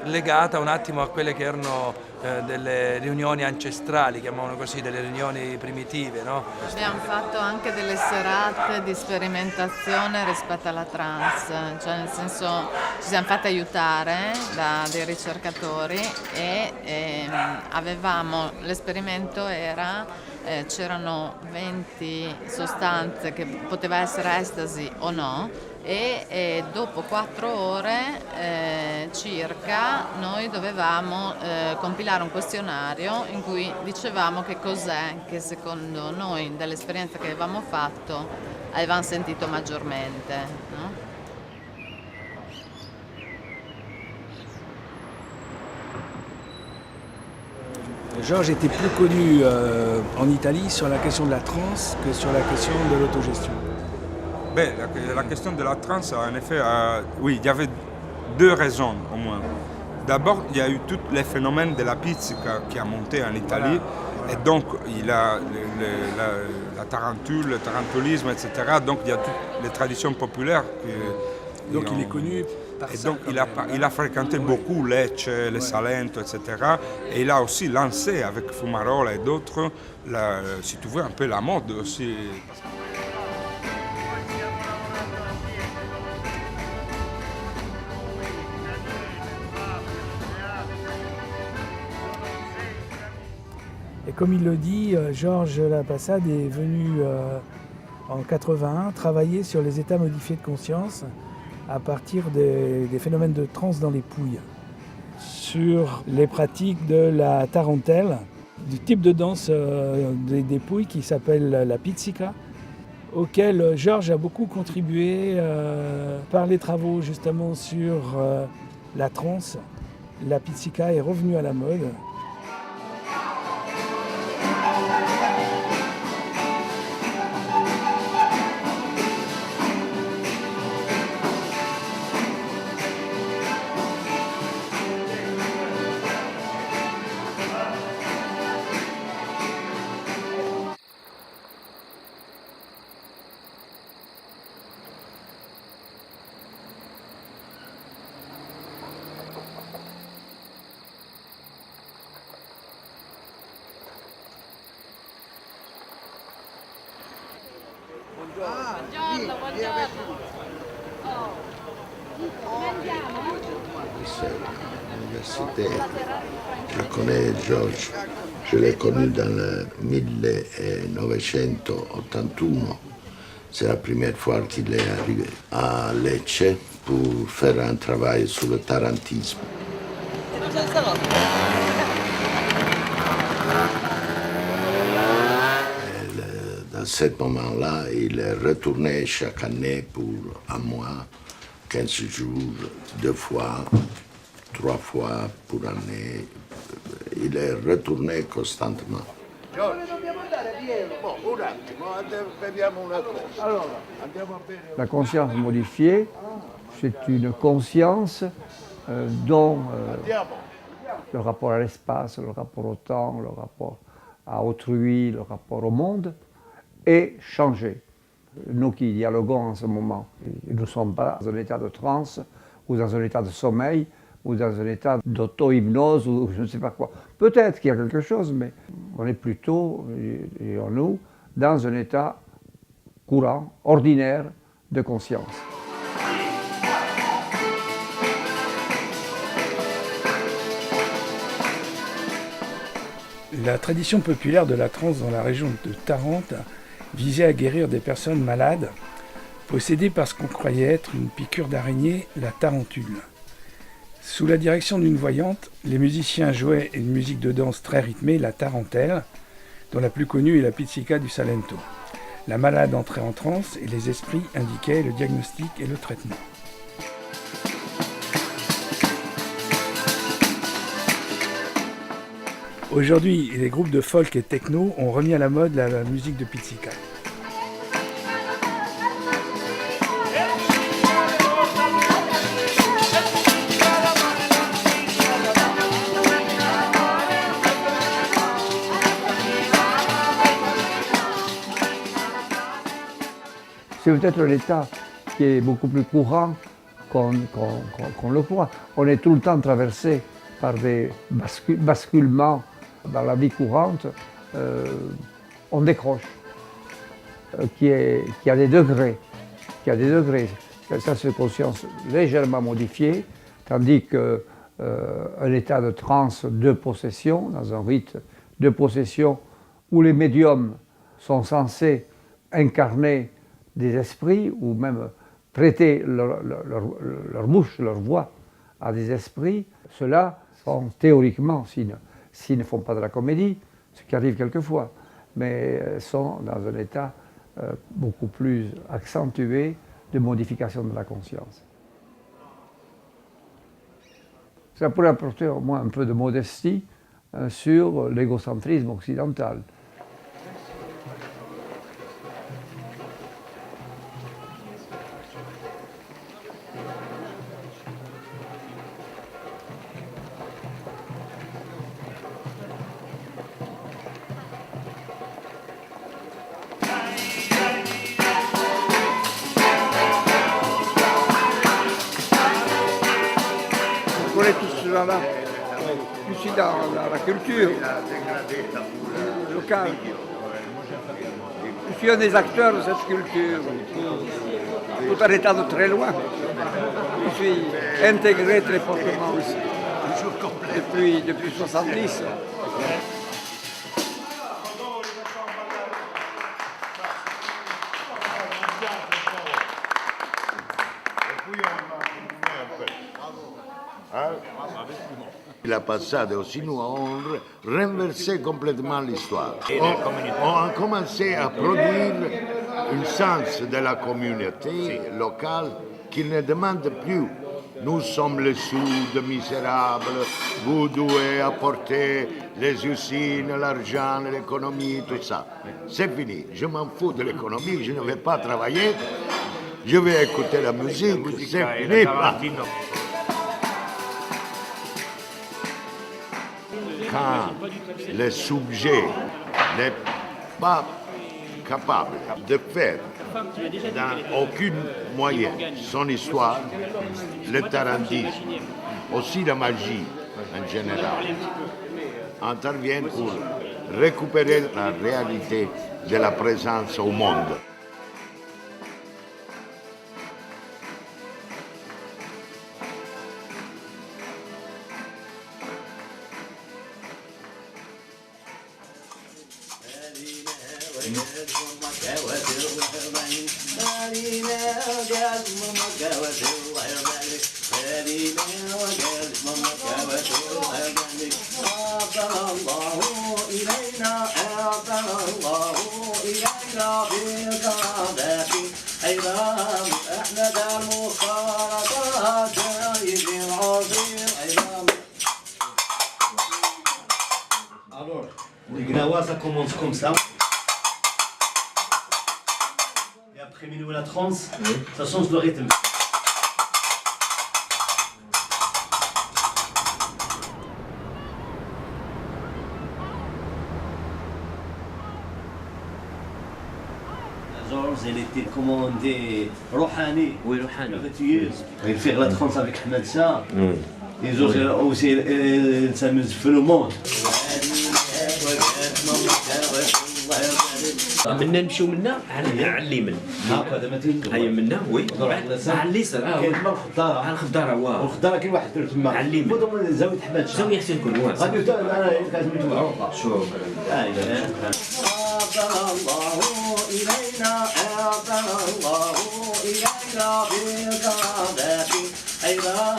legata un attimo a quelle che erano delle riunioni ancestrali, chiamavano così, delle riunioni primitive, no? Abbiamo fatto anche delle serate di sperimentazione rispetto alla trance, cioè nel senso ci siamo fatti aiutare da dei ricercatori e avevamo, l'esperimento era, c'erano 20 sostanze che poteva essere estasi o no, e dopo 4 ore circa noi dovevamo compilare un questionario in cui dicevamo che cos'è che secondo noi dall'esperienza che avevamo fatto avevamo sentito maggiormente, no? Georges était plus connu en Italie sur la question de la trance que sur la question de l'autogestion. Ben, la question de la trance, en effet, oui, il y avait 2 raisons au moins. D'abord, il y a eu tous les phénomènes de la pizzica qui a monté en Italie, voilà. Et donc il a la tarentule, le tarentulisme, etc. Donc il y a toutes les traditions populaires. Donc il est connu par et ça. Donc il a fréquenté beaucoup Lecce, le Salento, etc. Et il a aussi lancé avec Fumarola et d'autres, si tu veux, un peu la mode aussi. Et comme il le dit, Georges Lapassade est venu en 81 travailler sur les états modifiés de conscience à partir des phénomènes de transe dans les pouilles, sur les pratiques de la tarentelle, du type de danse des pouilles qui s'appelle la pizzica, auquel Georges a beaucoup contribué par les travaux justement sur la transe. La pizzica est revenue à la mode. Buongiorno, buongiorno. L'université, je connais Georges, je l'ai connu dans le 1981. C'est la première fois qu'il est arrivé à Lecce pour faire un travail sur le tarantisme. Dans ce moment-là, il est retourné chaque année pour un mois, 15 jours, 2 fois, 3 fois pour année. Il est retourné constamment. La conscience modifiée, c'est une conscience dont le rapport à l'espace, le rapport au temps, le rapport à autrui, le rapport au monde est changé. Nous qui dialoguons en ce moment, nous ne sommes pas dans un état de transe ou dans un état de sommeil ou dans un état d'auto-hypnose ou je ne sais pas quoi. Peut-être qu'il y a quelque chose, mais on est plutôt, nous, dans un état courant, ordinaire de conscience. La tradition populaire de la transe dans la région de Tarente visait à guérir des personnes malades, possédées par ce qu'on croyait être une piqûre d'araignée, la tarentule. Sous la direction d'une voyante, les musiciens jouaient une musique de danse très rythmée, la tarentelle, dont la plus connue est la pizzica du Salento. La malade entrait en transe et les esprits indiquaient le diagnostic et le traitement. Aujourd'hui, les groupes de folk et techno ont remis à la mode la musique de pizzica. C'est peut-être l'état qui est beaucoup plus courant qu'on le croit. On est tout le temps traversé par des basculements dans la vie courante. On décroche, qui a des degrés. Ça, c'est une conscience légèrement modifiée, tandis qu'un état de transe de possession, dans un rite de possession où les médiums sont censés incarner des esprits ou même prêter leur bouche, leur voix à des esprits, ceux-là sont théoriquement, s'ils ne font pas de la comédie, ce qui arrive quelquefois, mais sont dans un état beaucoup plus accentué de modification de la conscience. Ça pourrait apporter au moins un peu de modestie sur l'égocentrisme occidental. On est tous là, je suis dans la culture locale. Je suis un des acteurs de cette culture, tout en étant de très loin. Je suis intégré très fortement depuis 70. La passade aussi, nous avons renversé complètement l'histoire. On a commencé à produire un sens de la communauté locale qui ne demande plus. Nous sommes les Sud misérables, vous devez apporter les usines, l'argent, l'économie, tout ça. C'est fini, je m'en fous de l'économie, je ne vais pas travailler, je vais écouter la musique, c'est fini. Quand le sujet n'est pas capable de faire dans aucun moyen son histoire, le tarantisme, aussi la magie en général, interviennent pour récupérer la réalité de la présence au monde. Alors, le gnawa, ça commence comme ça. Et après minuit la trance, ça change le rythme. Georges, elle était commandée Rouhani. Oui, Rouhani. Il fait la trance avec Ahmed Shah. Et Georges aussi, elle s'amuse في le monde. منا نمشيو منا على اليمين هيا منا وي على اليسار كاين ما الخضاره على الخضاره واه والخضاره كاين واحد تما على اليمين بدهم زاويه حماد شاه زاويه حسين كل واه غادي انا كازميت معروفه شكرا الله إلينا أعطى الله إلينا بالقادة أيضا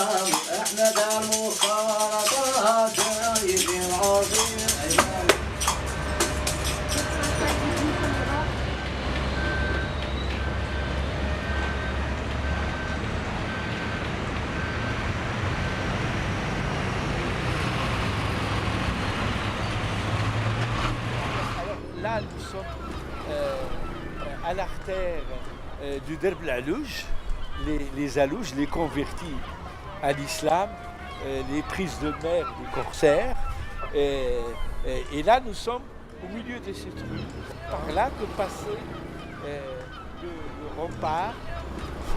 أحمد المخالطات جايب العظيم Là, nous sommes à l'artère du Derb al-Alouj, les Alouj, les convertis à l'islam, les prises de mer des corsaires. Et là, nous sommes au milieu de cette rue. Par là, de passer le rempart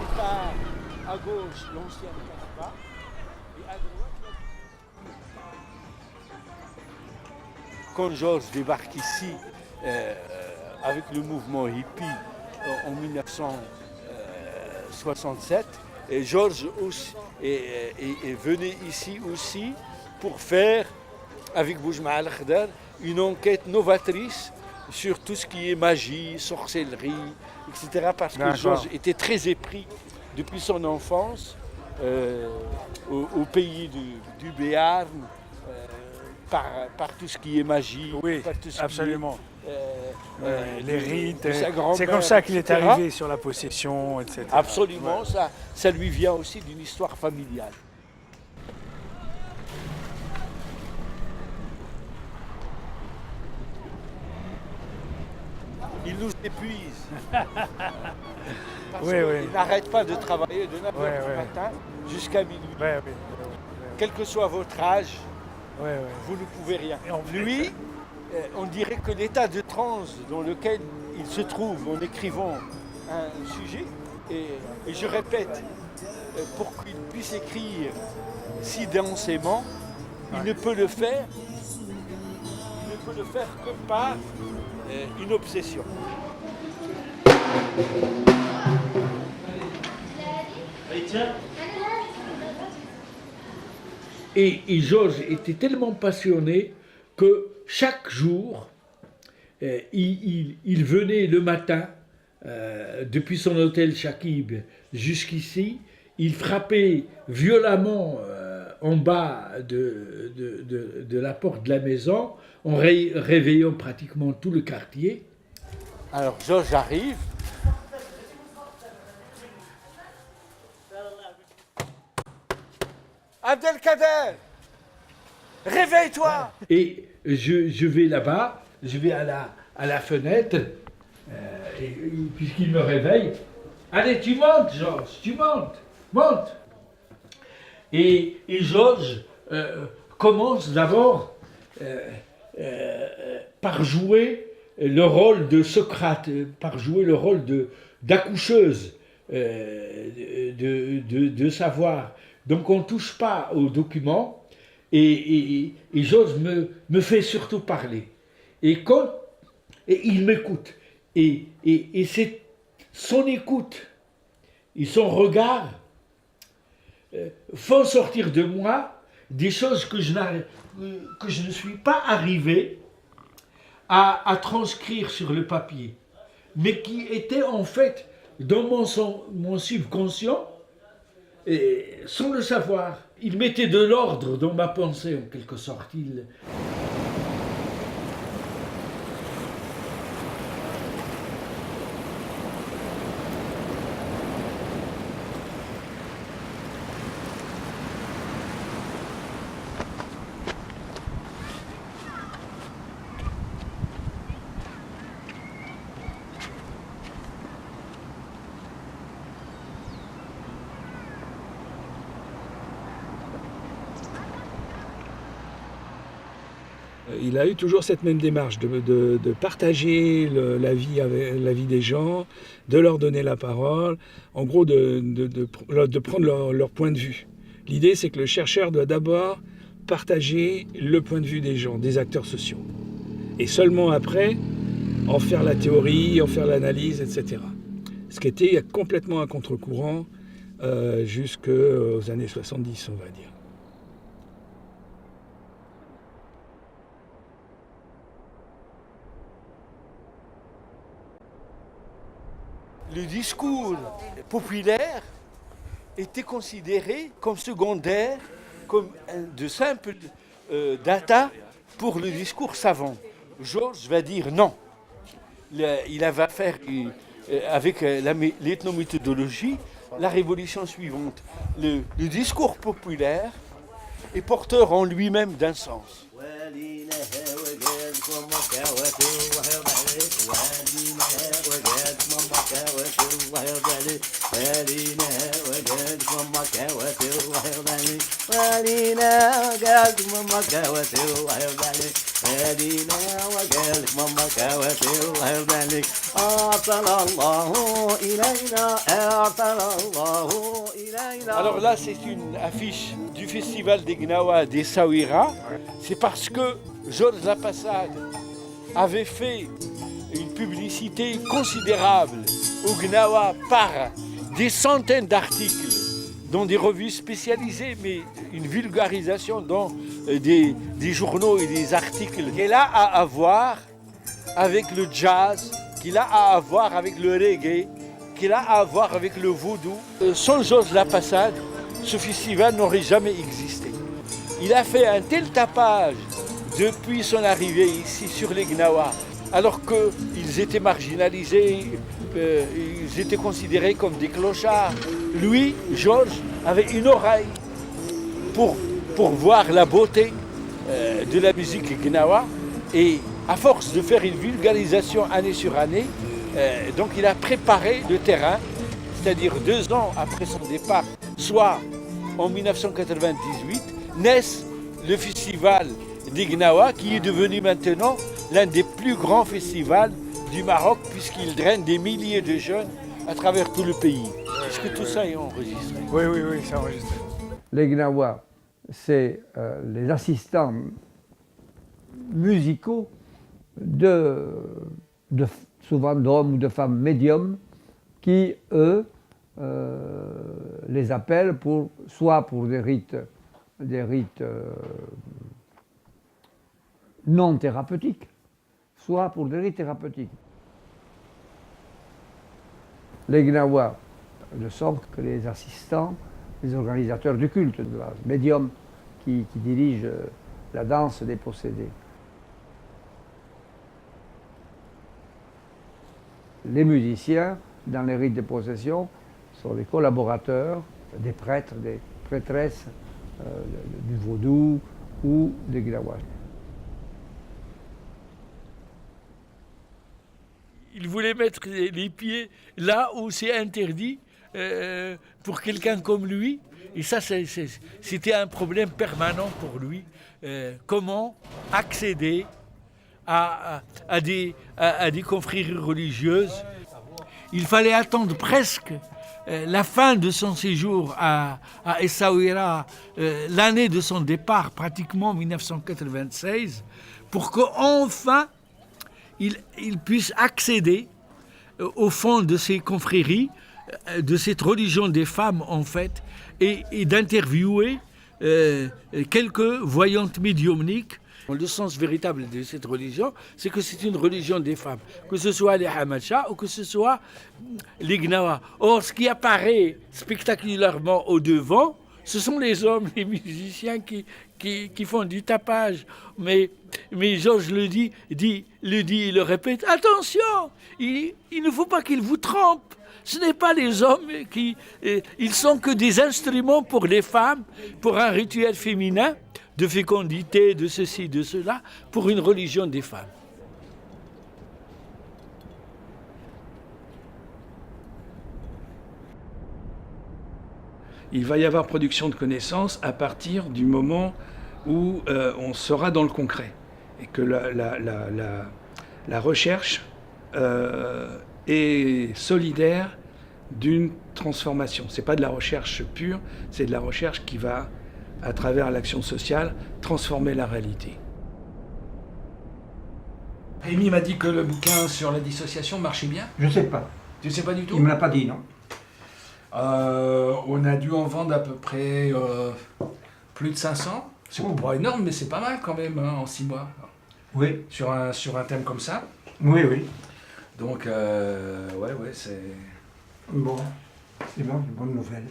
C'est à gauche l'ancienne Casbah et à droite la... Quand Georges débarque ici avec le mouvement hippie en 1967, Georges venait ici aussi pour faire, avec Boujma al-Khdar, une enquête novatrice sur tout ce qui est magie, sorcellerie, etc. Parce que Georges était très épris depuis son enfance au pays du Béarn, par tout ce qui est magie. Oui, par tout ce absolument. Les rites, de c'est comme ça qu'il est etc. arrivé sur la possession, etc. Absolument, Ouais. ça lui vient aussi d'une histoire familiale. Il nous épuise. Parce qu'il n'arrête pas de travailler de 9h du matin jusqu'à minuit. Quel que soit votre âge, vous ne pouvez rien. Lui, on dirait que l'état de transe dans lequel il se trouve en écrivant un sujet, et je répète, pour qu'il puisse écrire si densément, il ne peut le faire que par une obsession. Et Georges était tellement passionné que chaque jour, il venait le matin, depuis son hôtel Chakib jusqu'ici, il frappait violemment en bas de la porte de la maison, en réveillant pratiquement tout le quartier. Alors Georges arrive. Abdelkader, réveille-toi! Et je vais là-bas, je vais à la fenêtre, puisqu'il me réveille. Allez, tu montes, Georges, tu montes, monte! Et Georges commence d'abord par jouer le rôle de Socrate, par jouer le rôle d'accoucheuse de savoir. Donc on ne touche pas aux documents et Georges me fait surtout parler. Et il m'écoute. Et c'est son écoute et son regard font sortir de moi des choses que je ne suis pas arrivé à transcrire sur le papier, mais qui étaient en fait dans mon subconscient, et sans le savoir. Il mettait de l'ordre dans ma pensée en quelque sorte. Il a eu toujours cette même démarche de partager la vie des gens, de leur donner la parole, en gros de prendre leur point de vue. L'idée, c'est que le chercheur doit d'abord partager le point de vue des gens, des acteurs sociaux. Et seulement après, en faire la théorie, en faire l'analyse, etc. Ce qui était complètement à contre-courant jusqu'aux années 70, on va dire. Le discours populaire était considéré comme secondaire, comme de simple data pour le discours savant. Georges va dire non. Il va faire avec l'ethnométhodologie la révolution suivante. Le discours populaire est porteur en lui-même d'un sens. Alors là, c'est une affiche du festival des Gnawa d'Essaouira. C'est parce que Georges Lapassade avait fait une publicité considérable au Gnawa par des centaines d'articles dans des revues spécialisées, mais une vulgarisation dans des journaux et des articles qu'elle a à voir avec le jazz, qu'il a à voir avec le reggae, qu'il a à voir avec le vaudou. Sans Georges Lapassade, ce festival n'aurait jamais existé. Il a fait un tel tapage depuis son arrivée ici sur les Gnawa, alors qu'ils étaient marginalisés, ils étaient considérés comme des clochards. Lui, Georges, avait une oreille pour voir la beauté de la musique Gnawa, et à force de faire une vulgarisation année sur année, donc il a préparé le terrain, c'est-à-dire 2 ans après son départ, soit en 1998, naissent le festival des Gnawa, qui est devenu maintenant l'un des plus grands festivals du Maroc, puisqu'il draine des milliers de jeunes à travers tout le pays. Est-ce que tout ça est enregistré? Oui, c'est enregistré. Les Gnawa, c'est les assistants musicaux souvent d'hommes ou de femmes médiums qui, eux, les appellent soit pour des rites non thérapeutiques, soit pour des rites thérapeutiques. Les Gnawa ne sont que les assistants, les organisateurs du culte, de la médium qui dirige la danse des possédés. Les musiciens, dans les rites de possession, sont les collaborateurs des prêtres, des prêtresses du vaudou ou des Gnawa. Il voulait mettre les pieds là où c'est interdit pour quelqu'un comme lui. Et ça, c'était un problème permanent pour lui. Comment accéder à des confréries religieuses. Il fallait attendre presque la fin de son séjour à Essaouira, l'année de son départ, pratiquement 1996, pour qu'enfin il puisse accéder au fond de ces confréries, de cette religion des femmes en fait, et d'interviewer quelques voyantes médiumniques. Le sens véritable de cette religion, c'est que c'est une religion des femmes, que ce soit les Hamacha ou que ce soit les Gnawa. Or, ce qui apparaît spectaculairement au devant, ce sont les hommes, les musiciens qui font du tapage. Mais Georges le dit, il le répète, attention, il ne faut pas qu'il vous trompe. Ce n'est pas les hommes ils sont que des instruments pour les femmes, pour un rituel féminin, de fécondité, de ceci, de cela, pour une religion des femmes. Il va y avoir production de connaissances à partir du moment où on sera dans le concret et que la recherche est solidaire d'une transformation. Ce n'est pas de la recherche pure, c'est de la recherche qui va, à travers l'action sociale, transformer la réalité. Rémi m'a dit que le bouquin sur la dissociation marchait bien. Je ne sais pas. Tu ne sais pas du tout? Il ne me l'a pas dit, non. On a dû en vendre à peu près plus de 500. C'est pas énorme, mais c'est pas mal quand même, hein, en 6 mois. Oui. Sur un thème comme ça. Oui, oui. Donc, c'est... Bon, c'est bon, une bonne nouvelle.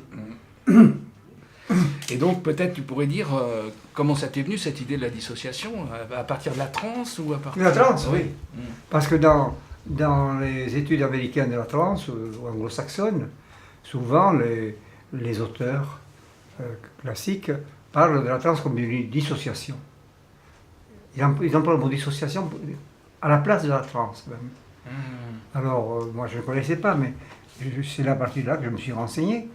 Et donc, peut-être tu pourrais dire comment ça t'est venu, cette idée de la dissociation, à partir de la transe ou à partir... De la transe, oui. Mm. Parce que dans les études américaines de la transe, ou anglo-saxonnes, souvent les auteurs classiques parlent de la transe comme d'une dissociation. Ils emploient le mot dissociation à la place de la transe même. Alors, moi je ne connaissais pas, mais c'est à partir de là que je me suis renseigné.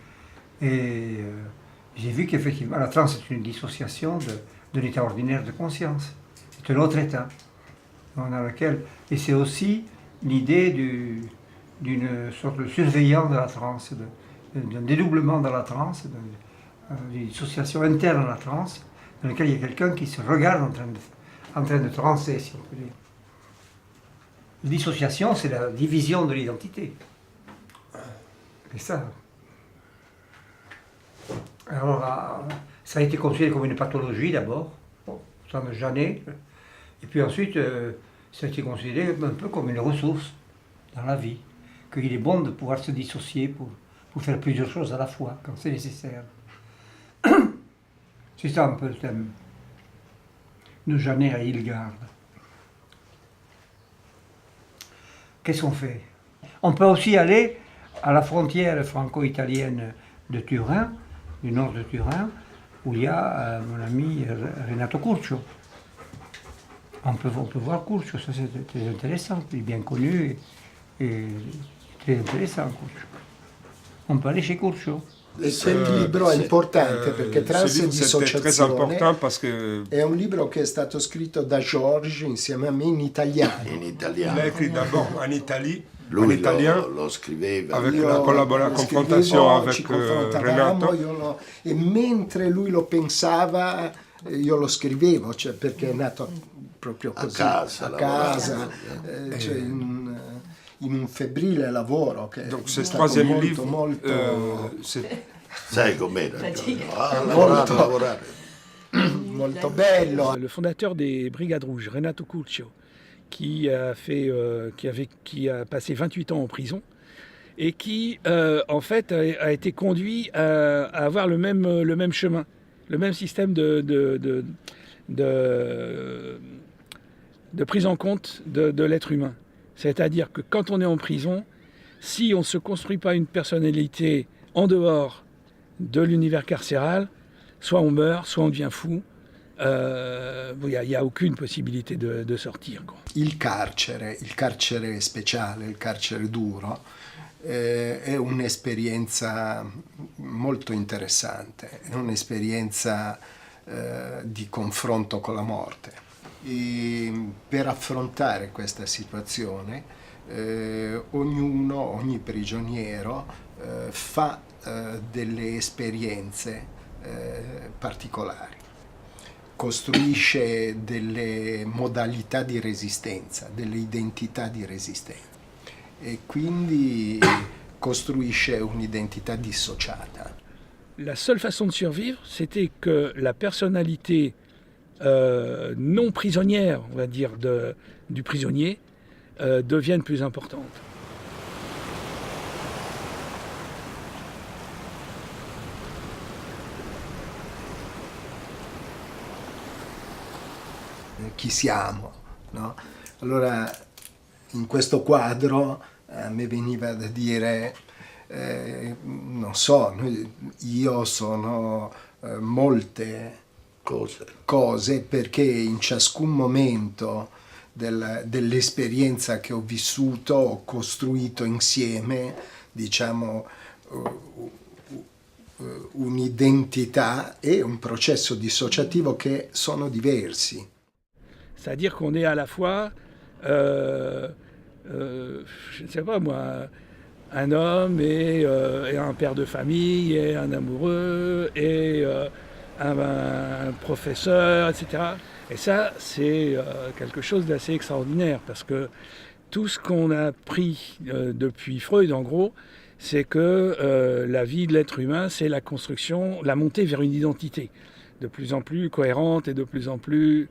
Et j'ai vu qu'effectivement, la transe est une dissociation de l'état ordinaire de conscience. C'est un autre état. dans laquelle, et c'est aussi l'idée d'une sorte de surveillance de la transe, d'un dédoublement de la transe, d'une dissociation interne à la transe, dans laquelle il y a quelqu'un qui se regarde en train de transer, si on peut dire. La dissociation, c'est la division de l'identité. C'est ça. Alors, ça a été considéré comme une pathologie d'abord, ça me gênait, et puis ensuite, ça a été considéré un peu comme une ressource dans la vie, qu'il est bon de pouvoir se dissocier pour faire plusieurs choses à la fois, quand c'est nécessaire. C'est ça un peu le thème de Janet à Hilgard. Qu'est-ce qu'on fait? On peut aussi aller à la frontière franco-italienne de Turin, du nord de Turin, où il y a mon ami Renato Curcio. On peut voir Curcio, ça c'est très intéressant, il est bien connu et très intéressant Curcio. On peut aller chez Curcio. Questo libro è importante perché Trans e dissociazione è un libro che è stato scritto da Georges insieme a me in italiano. In italiano. Il a écrit d'abord en Italie, Lui en italien, lo scriveva. avec la confrontation avec Renato. E mentre lui lo pensava, io lo scrivevo, cioè perché è nato proprio così, a casa, cioè in un febbrile lavoro che donc è stato molto sai com'era? Molto bello. Le fondateur des Brigades Rouges, Renato Curcio, qui a passé 28 ans en prison et qui en fait a été conduit à avoir le même chemin, le même système de prise en compte de l'être humain. C'est-à-dire que quand on est en prison, si on ne se construit pas une personnalité en dehors de l'univers carcéral, soit on meurt, soit on devient fou. Il n'y a aucune possibilité de sortir, quoi. Il carcere speciale, il carcere duro, è un'esperienza molto interessante, è un'esperienza di confronto con la morte. E per affrontare questa situazione ogni prigioniero fa delle esperienze particolari, costruisce delle modalità di resistenza, delle identità di resistenza e quindi costruisce un'identità dissociata. La seule façon de survivre, c'était que la personnalité non prisonnière, on va dire, du prisonnier devienne plus importante. Chi siamo, no? Allora in questo quadro a me veniva da dire non so, io sono molte cose perché in ciascun momento dell'esperienza che ho vissuto ho costruito insieme, diciamo, un'identità e un processo dissociativo che sono diversi. C'est-à-dire qu'on est à la fois, je ne sais pas moi, un homme et un père de famille, et un amoureux, et un professeur, etc. Et ça, c'est quelque chose d'assez extraordinaire, parce que tout ce qu'on a appris depuis Freud, en gros, c'est que la vie de l'être humain, c'est la construction, la montée vers une identité de plus en plus cohérente et de plus en plus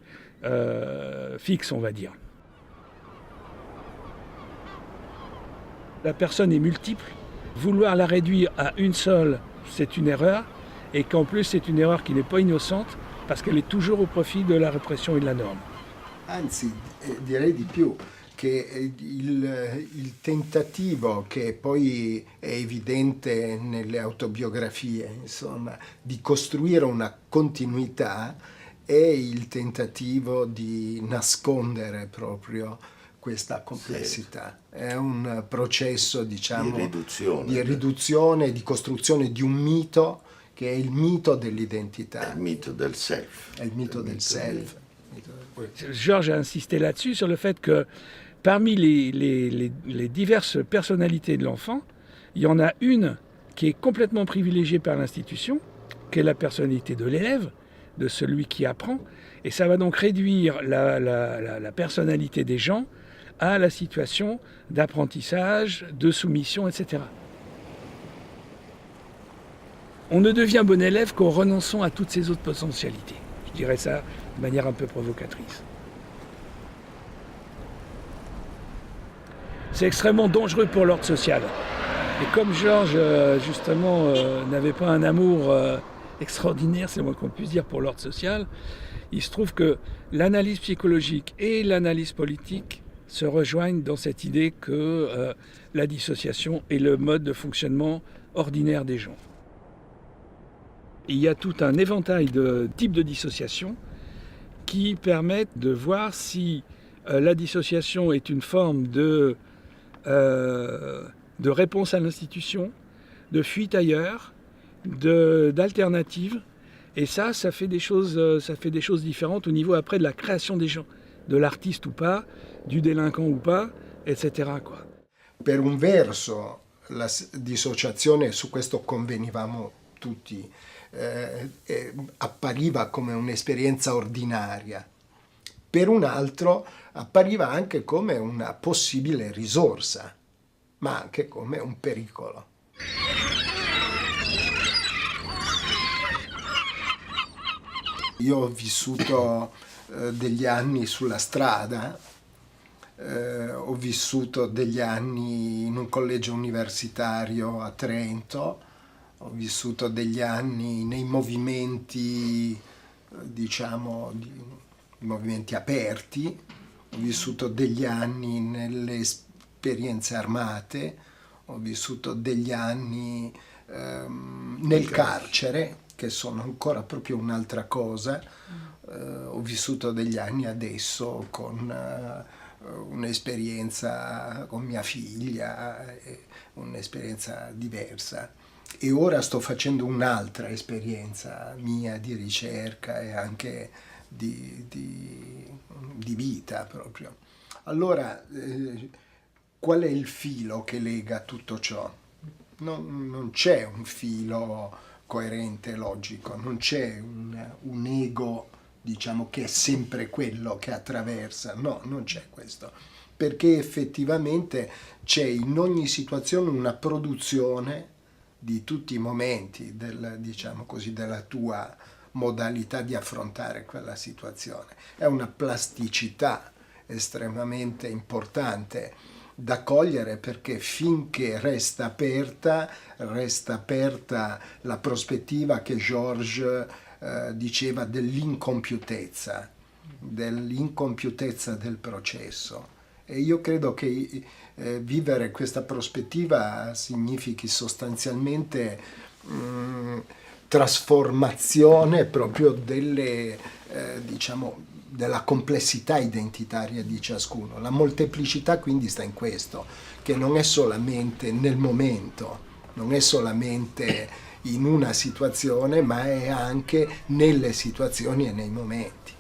fixe, on va dire. La personne est multiple. Vouloir la réduire à une seule, c'est une erreur. Et qu'en plus, c'est une erreur qui n'est pas innocente, parce qu'elle est toujours au profit de la répression et de la norme. Anzi, direi di più, che il tentativo, che poi è evidente nelle autobiografie, insomma, di costruire una continuità, è il tentativo di nascondere proprio questa complessità. È un processo, diciamo, di riduzione, di costruzione di un mito che è il mito dell'identità. È il mito del self. È il mito del self. Georges a insisté là-dessus, sur le fait que parmi les diverses personnalités de l'enfant, il y en a une qui est complètement privilégiée par l'institution, qui est la personnalité de l'élève, de celui qui apprend, et ça va donc réduire la personnalité des gens à la situation d'apprentissage, de soumission, etc. On ne devient bon élève qu'en renonçant à toutes ces autres potentialités. Je dirais ça de manière un peu provocatrice. C'est extrêmement dangereux pour l'ordre social. Et comme Georges, justement, n'avait pas un amour extraordinaire, c'est le moins qu'on puisse dire, pour l'ordre social, il se trouve que l'analyse psychologique et l'analyse politique se rejoignent dans cette idée que la dissociation est le mode de fonctionnement ordinaire des gens. Il y a tout un éventail de types de dissociation qui permettent de voir si la dissociation est une forme de réponse à l'institution, de fuite ailleurs, d'alternative. Et ça fait des choses différentes au niveau après de la création des gens, de l'artiste ou pas, du délinquant ou pas, etc. quoi. Per un verso la dissociazione, su questo convenivamo tutti, appariva come un'esperienza ordinaria. Per un altro appariva anche come una possibile risorsa, ma anche come un pericolo. Io ho vissuto degli anni sulla strada, ho vissuto degli anni in un collegio universitario a Trento, ho vissuto degli anni nei movimenti, diciamo, movimenti aperti, ho vissuto degli anni nelle esperienze armate, ho vissuto degli anni nel carcere, che sono ancora proprio un'altra cosa, ho vissuto degli anni adesso con un'esperienza con mia figlia, un'esperienza diversa. E ora sto facendo un'altra esperienza mia di ricerca e anche di vita proprio. Allora, qual è il filo che lega tutto ciò? Non c'è un filo coerente e logico, non c'è un ego, diciamo, che è sempre quello che attraversa, no, non c'è questo, perché effettivamente c'è in ogni situazione una produzione di tutti i momenti diciamo così, della tua modalità di affrontare quella situazione. È una plasticità estremamente importante da cogliere, perché finché resta aperta la prospettiva che Georges diceva dell'incompiutezza del processo. E io credo che vivere questa prospettiva significhi sostanzialmente trasformazione proprio diciamo, della complessità identitaria di ciascuno. La molteplicità quindi sta in questo, che non è solamente nel momento, non è solamente in una situazione, ma è anche nelle situazioni e nei momenti.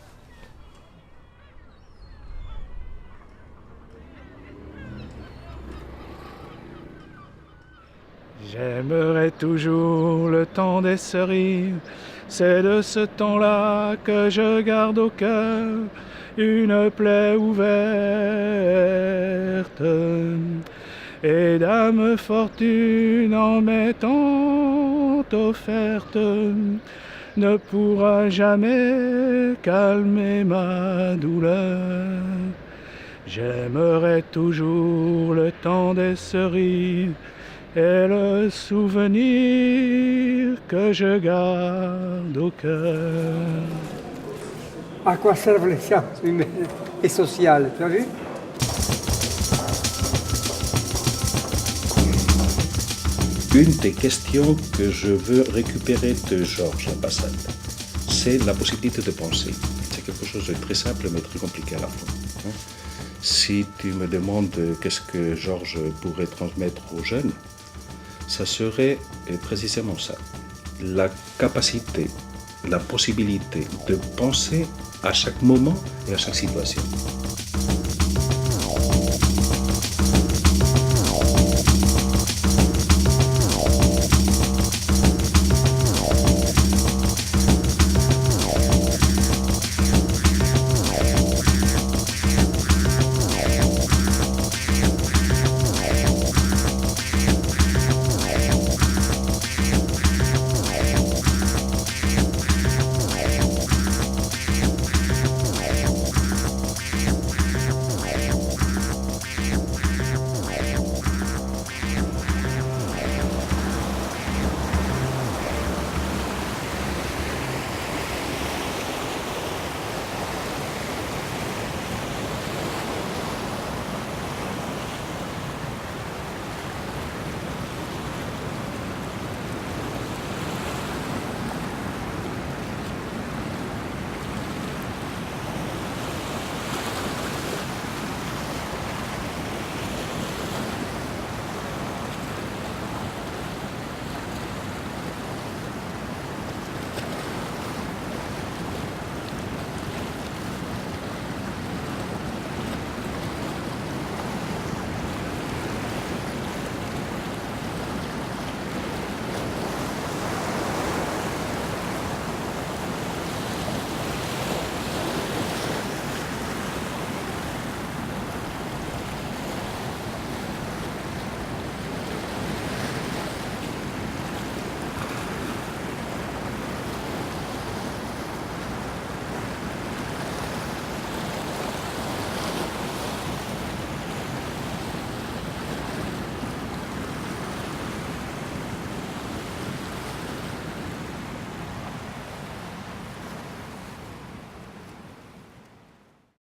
J'aimerais toujours le temps des cerises, c'est de ce temps-là que je garde au cœur une plaie ouverte. Et dame fortune en m'étant offerte ne pourra jamais calmer ma douleur. J'aimerais toujours le temps des cerises et le souvenir que je garde au cœur. À quoi servent les sciences humaines et sociales, tu as vu? Une des questions que je veux récupérer de Georges Ambassadeur, c'est la possibilité de penser. C'est quelque chose de très simple mais très compliqué à la fois. Si tu me demandes qu'est-ce que Georges pourrait transmettre aux jeunes, ça serait précisément ça. La capacité la possibilité de penser à chaque moment et à chaque situation.